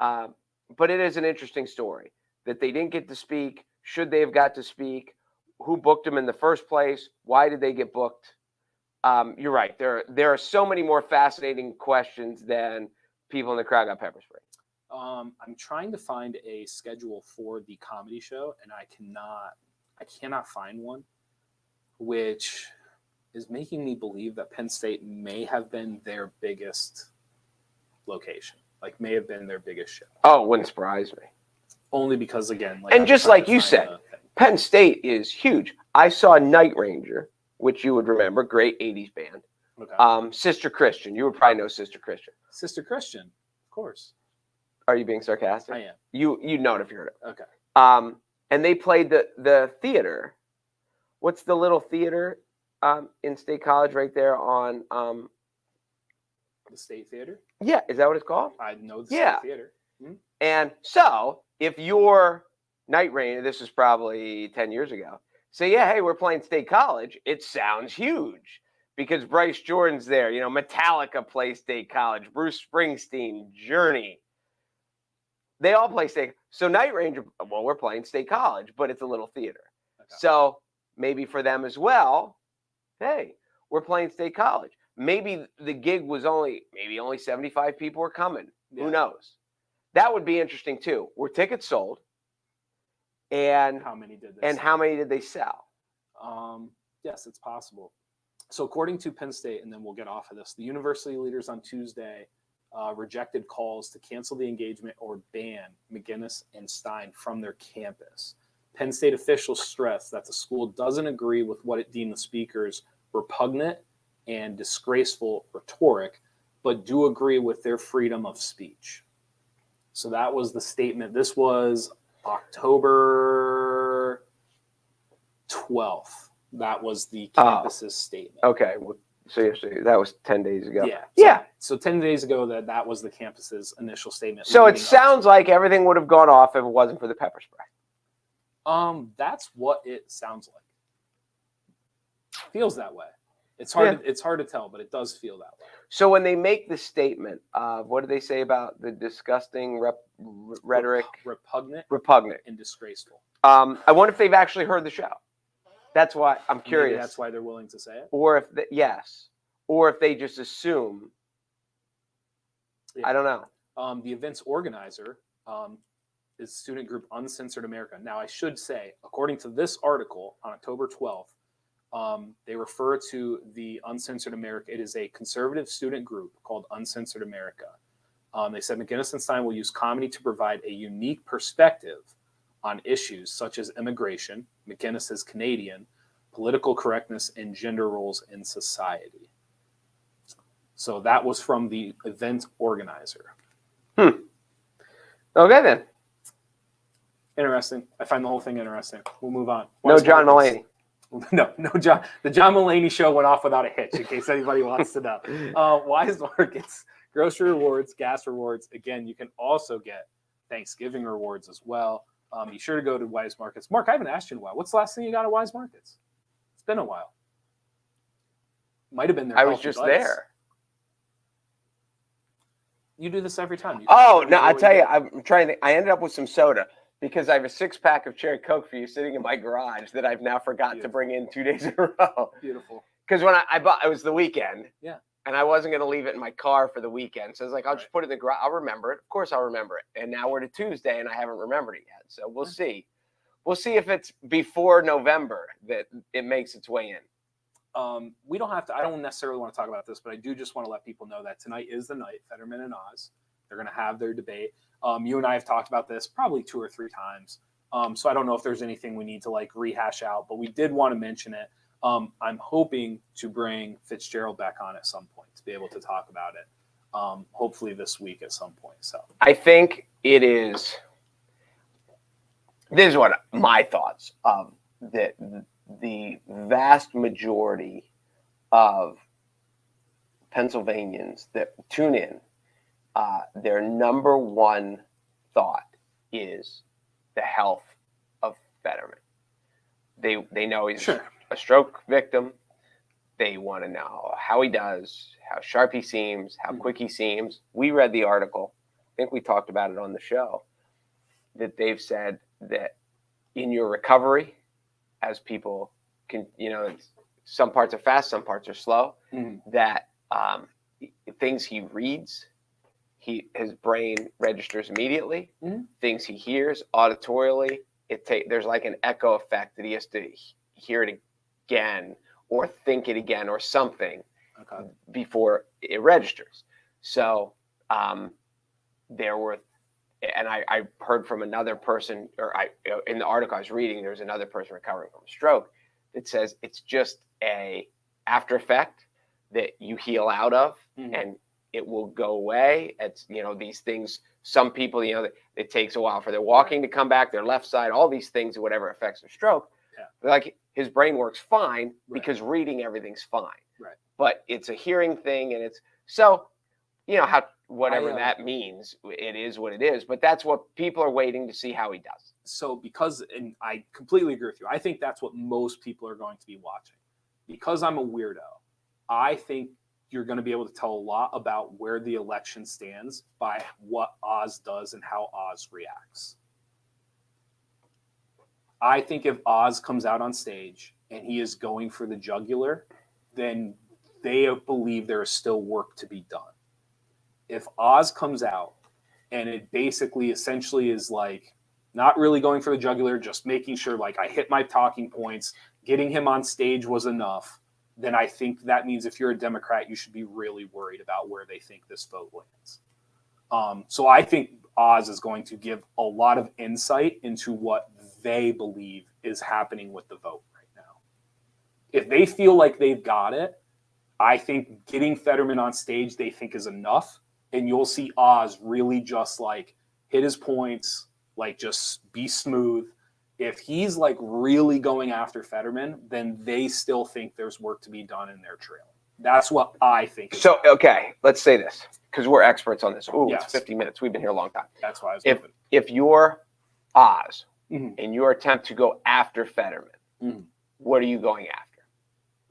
But it is an interesting story that they didn't get to speak. Should they have got to speak? Who booked them in the first place? Why did they get booked? You're right. There are so many more fascinating questions than people in the crowd got pepper sprayed. I'm trying to find a schedule for the comedy show, and I cannot find one, which is making me believe that Penn State may have been their biggest location, like may have been their biggest show. Oh, it wouldn't surprise me. Only because, again, and just like you said, Penn State is huge. I saw Night Ranger, which you would remember, great 80s band. Okay. Sister Christian. You would probably know Sister Christian. Sister Christian, of course. Are you being sarcastic? I am. You know it if you heard it. Okay. And they played the theater. What's the little theater in State College right there on The State Theater? yeah, is that what it's called? I know the Yeah. State Theater. Hmm? And so if your Night Rain, this is probably 10 years ago, say, yeah, hey, we're playing State College, it sounds huge because Bryce Jordan's there. You know, Metallica plays State College, Bruce Springsteen, Journey. They all play State. So Night Ranger, well, we're playing State College, but it's a little theater. Okay. So maybe for them as well, hey, we're playing State College. Maybe the gig was only 75 people were coming. Yeah. Who knows? That would be interesting too. Were tickets sold? And How many did they and sell? how many did they sell? Yes, it's possible. So according to Penn State, and then we'll get off of this, the university leaders on Tuesday rejected calls to cancel the engagement or ban McGinnis and Stein from their campus. Penn State officials stressed that the school doesn't agree with what it deemed the speakers repugnant and disgraceful rhetoric, but do agree with their freedom of speech. So that was the statement. This was October 12th. That was the campus's statement. Okay. Well, so yesterday, that was 10 days ago. Yeah. Yeah. So 10 days ago, that was the campus's initial statement. So it leading up sounds to- like everything would have gone off if it wasn't for the pepper spray. That's what it sounds like. Feels that way. It's hard. Yeah. It's hard to tell, but it does feel that way. So when they make the statement of what do they say about the disgusting rhetoric, Repugnant and disgraceful. I wonder if they've actually heard the show. That's why I'm curious. Maybe that's why they're willing to say it. Or if or if they just assume. Yeah. I don't know. The event's organizer is student group Uncensored America. Now, I should say, according to this article on October 12th, they refer to the Uncensored America. It is a conservative student group called Uncensored America. They said McGinnis and Stein will use comedy to provide a unique perspective on issues such as immigration, McGinnis is Canadian, political correctness, and gender roles in society. So that was from the event organizer. Okay, then. Interesting. I find the whole thing interesting. We'll move on. No John Markets. Mulaney. No John. The John Mulaney show went off without a hitch, in case anybody wants to know. Weis Markets, grocery rewards, gas rewards. Again, you can also get Thanksgiving rewards as well. Be sure to go to Weis Markets. Mark, I haven't asked you in a while. What's the last thing you got at Weis Markets? It's been a while. Might have been there. I was just there. You do this every time. No, I tell you, I'm trying to. I ended up with some soda because I have a 6-pack of cherry Coke for you sitting in my garage that I've now forgot to bring in 2 days in a row. Beautiful. Because when I bought, it was the weekend. Yeah. And I wasn't going to leave it in my car for the weekend. So I was like, I'll just put it in the garage. I'll remember it. Of course, I'll remember it. And now we're to Tuesday and I haven't remembered it yet. So we'll see. We'll see if it's before November that it makes its way in. We don't have to, I don't necessarily want to talk about this, but I do just want to let people know that tonight is the night, Fetterman and Oz. They're going to have their debate. You and I have talked about this probably 2 or 3 times. So I don't know if there's anything we need to like rehash out, but we did want to mention it. I'm hoping to bring Fitzgerald back on at some point to be able to talk about it. Hopefully this week at some point. So I think it is. This is what my thoughts of that. The vast majority of Pennsylvanians that tune in, their number one thought is the health of Fetterman. They know he's a stroke victim. They want to know how he does, how sharp he seems, how quick he seems. We read the article. I think we talked about it on the show, that they've said that in your recovery, as people can, some parts are fast, some parts are slow, that things he reads, his brain registers immediately. Things he hears auditorially, there's like an echo effect that he has to hear it again or think it again or something before it registers. So there were, and I heard from another person, in the article I was reading, there's another person recovering from a stroke that says it's just a after effect that you heal out of and it will go away. It's, these things some people, it takes a while for their walking to come back, their left side, all these things, whatever affects their stroke. Yeah. Like his brain works fine because reading everything's fine. Right. But it's a hearing thing, and it's whatever that means, it is what it is. But that's what people are waiting to see how he does. So and I completely agree with you. I think that's what most people are going to be watching. Because I'm a weirdo, I think you're going to be able to tell a lot about where the election stands by what Oz does and how Oz reacts. I think if Oz comes out on stage and he is going for the jugular, then they believe there is still work to be done. If Oz comes out and it basically essentially is like not really going for the jugular, just making sure like I hit my talking points, getting him on stage was enough, then I think that means if you're a Democrat, you should be really worried about where they think this vote lands. So I think Oz is going to give a lot of insight into what they believe is happening with the vote right now. If they feel like they've got it, I think getting Fetterman on stage they think is enough, and you'll see Oz really just like hit his points, like just be smooth. If he's like really going after Fetterman, then they still think there's work to be done in their trail. That's what I think. So, okay, let's say this because we're experts on this. Oh, Yes. It's 50 minutes. We've been here a long time. That's why I was If you're Oz and your attempt to go after Fetterman, what are you going after?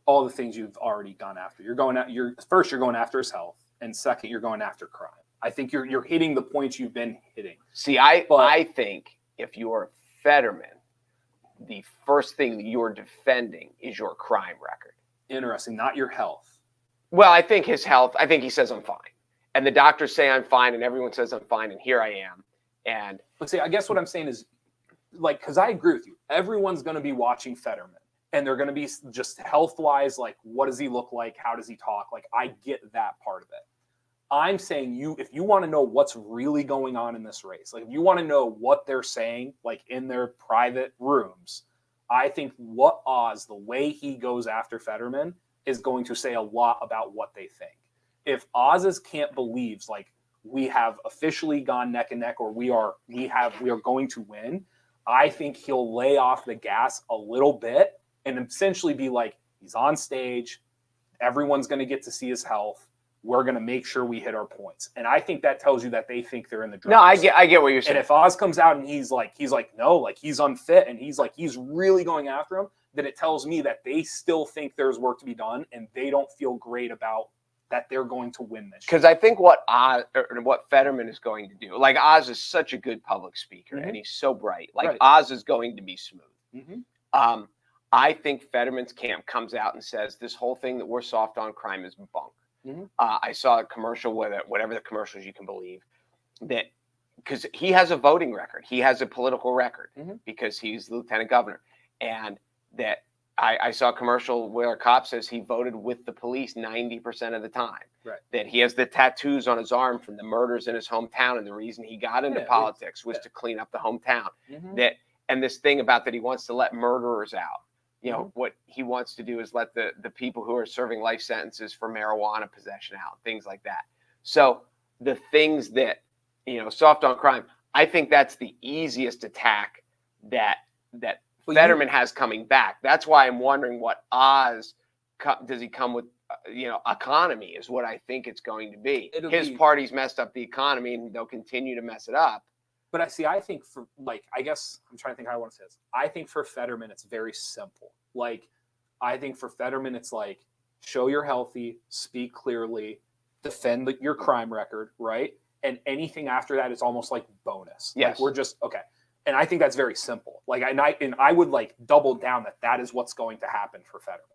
all the things you've already gone after. You're going after his health, and second, you're going after crime. I think you're hitting the points you've been hitting. See, I think if you're Fetterman, the first thing that you're defending is your crime record. Interesting, not your health. Well, I think his health, I think he says I'm fine. And the doctors say I'm fine, and everyone says I'm fine, and here I am. But see, I guess what I'm saying is, like, because I agree with you. Everyone's going to be watching Fetterman, and they're going to be just health-wise, like, what does he look like? How does he talk? Like, I get that part of it. I'm saying if you want to know what's really going on in this race, like if you want to know what they're saying, like in their private rooms, I think what Oz, the way he goes after Fetterman, is going to say a lot about what they think. If Oz's camp believes like we have officially gone neck and neck, or we are going to win, I think he'll lay off the gas a little bit and essentially be like, he's on stage, everyone's going to get to see his health. We're going to make sure we hit our points. And I think that tells you that they think they're in the driver's seat. No, I get what you're saying. And if Oz comes out and he's like, no, like he's unfit, and he's really going after him, then it tells me that they still think there's work to be done, and they don't feel great about that they're going to win this. Because I think what Fetterman is going to do, like Oz is such a good public speaker, and he's so bright. Like right. Oz is going to be smooth. I think Fetterman's camp comes out and says this whole thing that we're soft on crime is bunk. I saw a commercial with it, whatever the commercials you can believe, that because he has a voting record, he has a political record because he's the lieutenant governor, and that I saw a commercial where a cop says he voted with the police 90% of the time. Right. That he has the tattoos on his arm from the murders in his hometown, and the reason he got into politics was to clean up the hometown. And this thing about that he wants to let murderers out. You know, what he wants to do is let the people who are serving life sentences for marijuana possession out, things like that. So the things that, soft on crime, I think that's the easiest attack that Fetterman has coming back. That's why I'm wondering what Oz, does he come with, economy is what I think it's going to be. His party's messed up the economy, and they'll continue to mess it up. But I think for I guess I'm trying to think how I want to say this. I think for Fetterman, it's very simple. Like, I think for Fetterman, it's like, show you're healthy, speak clearly, defend your crime record, right? And anything after that is almost like bonus. Yes. Like, we're just, okay. And I think that's very simple. Like, and I would like double down that is what's going to happen for Fetterman.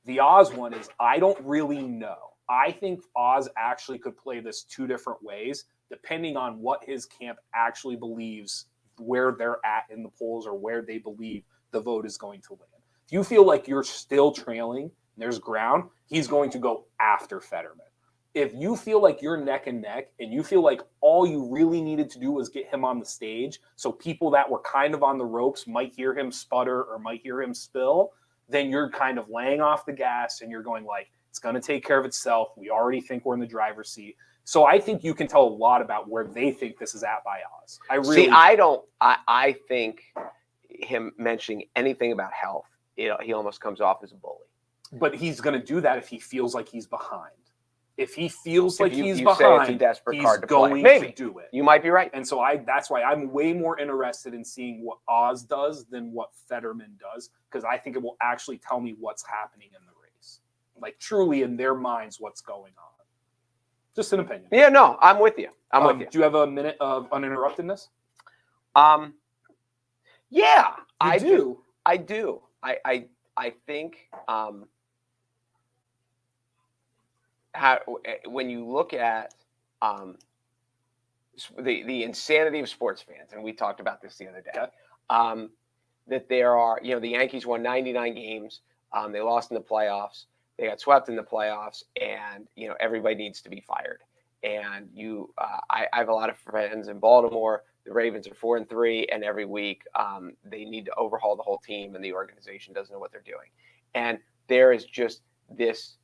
The Oz one is, I don't really know. I think Oz actually could play this two different ways, depending on what his camp actually believes, where they're at in the polls, or where they believe the vote is going to land. If you feel like you're still trailing and there's ground, he's going to go after Fetterman. If you feel like you're neck and neck, and you feel like all you really needed to do was get him on the stage, so people that were kind of on the ropes might hear him sputter or might hear him spill, then you're kind of laying off the gas and you're going like, It's going to take care of itself. We already think we're in the driver's seat. So I think you can tell a lot about where they think this is at by Oz. I really I think him mentioning anything about health, he almost comes off as a bully. But he's going to do that if he feels like he's behind. If he feels like he's say behind, it's a desperate he's card to going play. Maybe. to do it. You might be right. And so that's why I'm way more interested in seeing what Oz does than what Fetterman does, because I think it will actually tell me what's happening in the race. Like truly in their minds, what's going on. Just an opinion. Yeah, no, I'm with you. I'm with you. Do you have a minute of uninterruptedness? Yeah, I do. I do. I think when you look at the insanity of sports fans, and we talked about this the other day, that there are, the Yankees won 99 games. They lost in the playoffs. They got swept in the playoffs, and everybody needs to be fired. And I have a lot of friends in Baltimore. The Ravens are 4-3, and every week they need to overhaul the whole team, and the organization doesn't know what they're doing. And there is just this.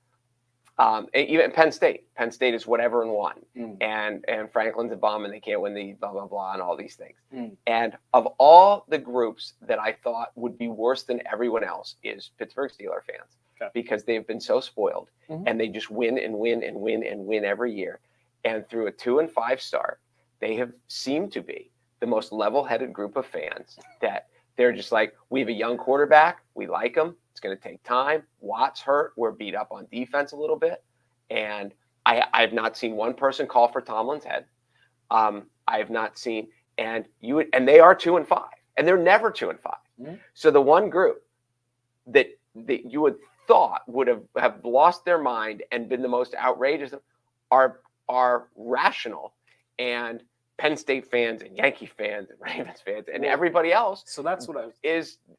Even Penn State is whatever and one, and Franklin's a bum, and they can't win the blah blah blah and all these things. And of all the groups that I thought would be worse than everyone else is Pittsburgh Steelers fans, because they've been so spoiled, and they just win and win and win and win every year. And through a 2-5 start, they have seemed to be the most level-headed group of fans that they're just like, we have a young quarterback, we like him. It's going to take time. Watt's hurt. We're beat up on defense a little bit. And I've not seen one person call for Tomlin's head. I have not seen, and they are 2-5, and they're never 2-5. So the one group that you would thought would have lost their mind and been the most outrageous are rational, and Penn State fans and Yankee fans and Ravens fans and everybody else. So that's what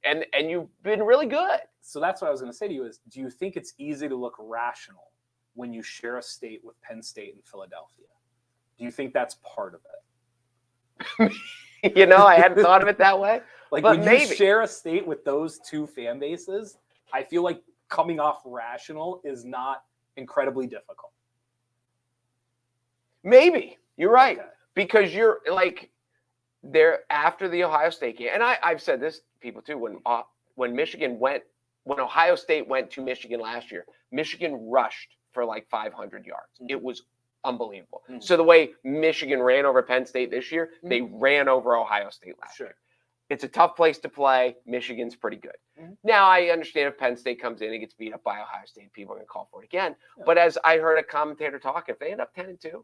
and you've been really good. So that's what I was going to say to you is, do you think it's easy to look rational when you share a state with Penn State and Philadelphia? Do you think that's part of it? I hadn't thought of it that way. Like but when maybe. You share a state with those two fan bases, I feel like coming off rational is not incredibly difficult. Maybe. You're right. Okay. Because you're like there after the Ohio State game. And I've said this to people too, when Ohio State went to Michigan last year, Michigan rushed for like 500 yards. It was unbelievable. So the way Michigan ran over Penn State this year, they ran over Ohio State last year. It's a tough place to play. Michigan's pretty good. Now, I understand if Penn State comes in and gets beat up by Ohio State, people are going to call for it again. Yeah. But as I heard a commentator talk, if they end up 10-2,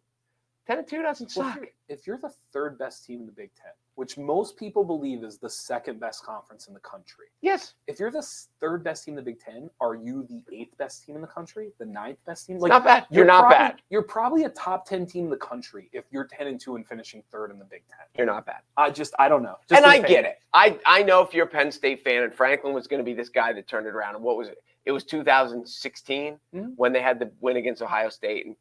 10-2 doesn't suck. If you're the third best team in the Big Ten, which most people believe is the second best conference in the country. Yes. If you're the third best team in the Big Ten, are you the 8th best team in the country? The 9th best team? Like, not bad. You're not bad. You're probably a top 10 team in the country if you're 10-2 and finishing third in the Big Ten. You're not bad. I don't know. And I get it. I know if you're a Penn State fan and Franklin was going to be this guy that turned it around. And what was it? It was 2016 when they had the win against Ohio State. And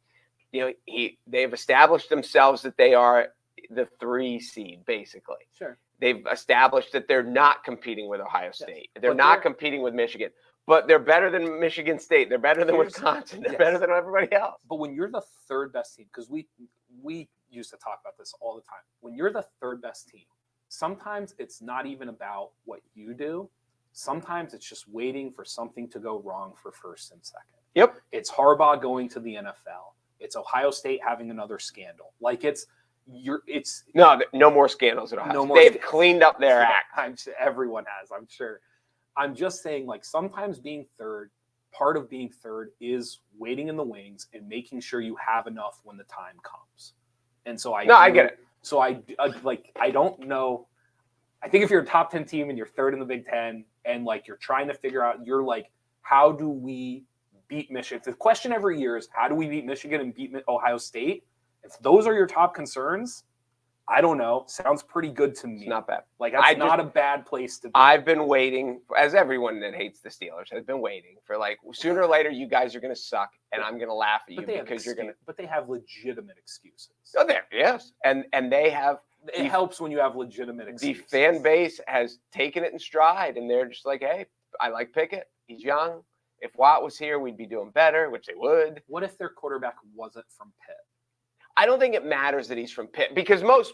they've established themselves that they are the 3 seed, basically. Sure. They've established that they're not competing with Ohio State. Yes. They're not competing with Michigan. But they're better than Michigan State. They're better than Wisconsin. They're better than everybody else. But when you're the third best team, because we used to talk about this all the time. When you're the third best team, sometimes it's not even about what you do. Sometimes it's just waiting for something to go wrong for first and second. Yep. It's Harbaugh going to the NFL. It's Ohio State having another scandal. Like no more scandals at Ohio State. They've cleaned up their act. Everyone has, I'm sure. I'm just saying, like, sometimes being third, part of being third is waiting in the wings and making sure you have enough when the time comes. And so I get it. So I don't know. I think if you're a top 10 team and you're third in the Big Ten and like you're trying to figure out, you're like, how do we beat Michigan? The question every year is, how do we beat Michigan and beat Ohio State? If those are your top concerns, I don't know. Sounds pretty good to me. It's not bad. Like, that's not a bad place to be. I've been waiting, as everyone that hates the Steelers has been waiting for, like, sooner or later, you guys are going to suck, and I'm going to laugh at you because you're going to. But they have legitimate excuses. Oh, there, yes, and they have. It helps when you have legitimate excuses. The fan base has taken it in stride, and they're just like, hey, I like Pickett. He's young. If Watt was here, we'd be doing better, which they would. What if their quarterback wasn't from Pitt? I don't think it matters that he's from Pitt because most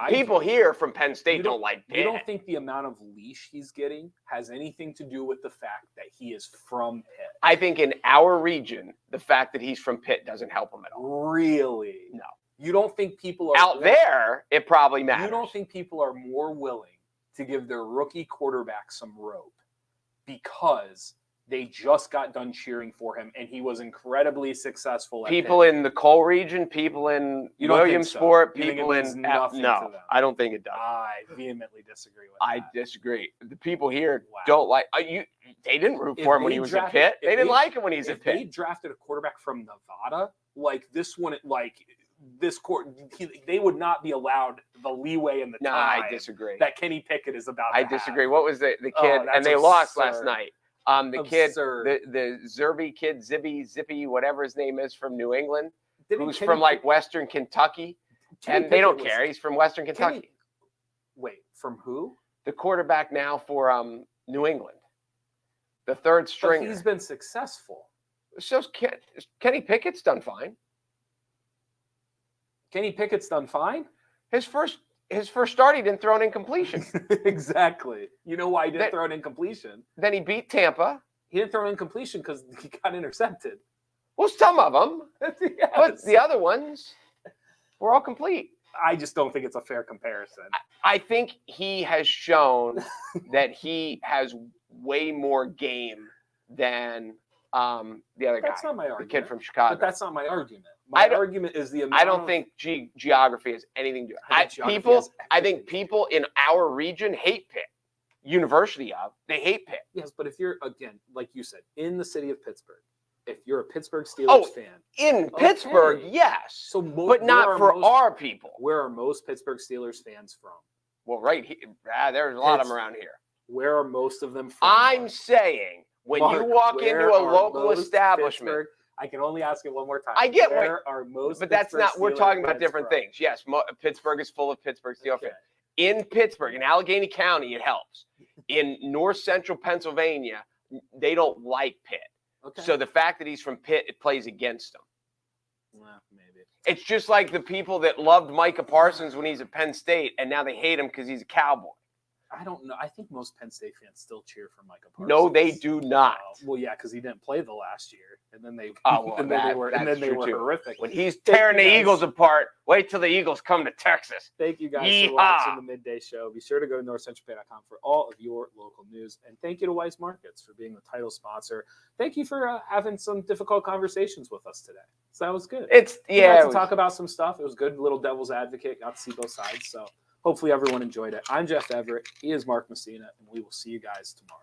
people here from Penn State don't like Pitt. You don't think the amount of leash he's getting has anything to do with the fact that he is from Pitt? I think in our region, the fact that he's from Pitt doesn't help him at all. Really? No. You don't think people are out there? It probably matters. You don't think people are more willing to give their rookie quarterback some rope because they just got done cheering for him and he was incredibly successful? People in the Cole region, people in Williamsport, people in no, I don't think it does. I vehemently disagree with that. I disagree. The people here don't like you. They didn't root for him when he was at Pitt. They didn't like him when he was at Pitt. If they drafted a quarterback from Nevada, like this one, like this court, they would not be allowed the leeway and the time. I disagree. That Kenny Pickett is about. I disagree. What was the kid? And they lost last night. The kid, the Zerby kid, Zippy, whatever his name is, from New England, who's from like Western Kentucky, and they don't care. He's from Western Kentucky. Wait, from who? The quarterback now for New England, the third stringer. But he's been successful. So Kenny Pickett's done fine. Kenny Pickett's done fine. His first start, he didn't throw an incompletion. Exactly. You know why he didn't throw an incompletion? Then he beat Tampa. He didn't throw an incompletion because he got intercepted. Well, some of them. Yes. But the other ones were all complete. I just don't think it's a fair comparison. I think he has shown that he has way more game than the other guy. That's not my argument. The kid from Chicago. But that's not my argument. My argument is the amount. I don't think geography has anything to do. I think people in our region hate Pitt. University of they hate Pitt. Yes, but if you're again, like you said, in the city of Pittsburgh, if you're a Pittsburgh Steelers fan, in Pittsburgh, yes. So, but not for our people. Where are most Pittsburgh Steelers fans from? Well, right here, there's a lot of them around here. Where are most of them from? I'm saying when you walk into a local establishment. I can only ask it one more time. I get where are most, but that's not. We're talking about different things. Yes, Pittsburgh is full of Pittsburgh Steelers fans. In Pittsburgh, in Allegheny County, it helps. In North Central Pennsylvania, they don't like Pitt. Okay. So the fact that he's from Pitt, it plays against him. Well, maybe. It's just like the people that loved Micah Parsons when he's at Penn State, and now they hate him because he's a Cowboy. I don't know. I think most Penn State fans still cheer for Micah Parsons. No, they do not. Well, yeah, because he didn't play the last year, and then they were horrific. When he's tearing the Eagles apart, wait till the Eagles come to Texas. Thank you guys for watching the Midday Show. Be sure to go to NorthcentralPa.com for all of your local news, and thank you to Weis Markets for being the title sponsor. Thank you for having some difficult conversations with us today. So that was good. We got to talk about some stuff. It was good. Little devil's advocate. Got to see both sides. So. Hopefully everyone enjoyed it. I'm Jeff Everett. He is Mark Messina, and we will see you guys tomorrow.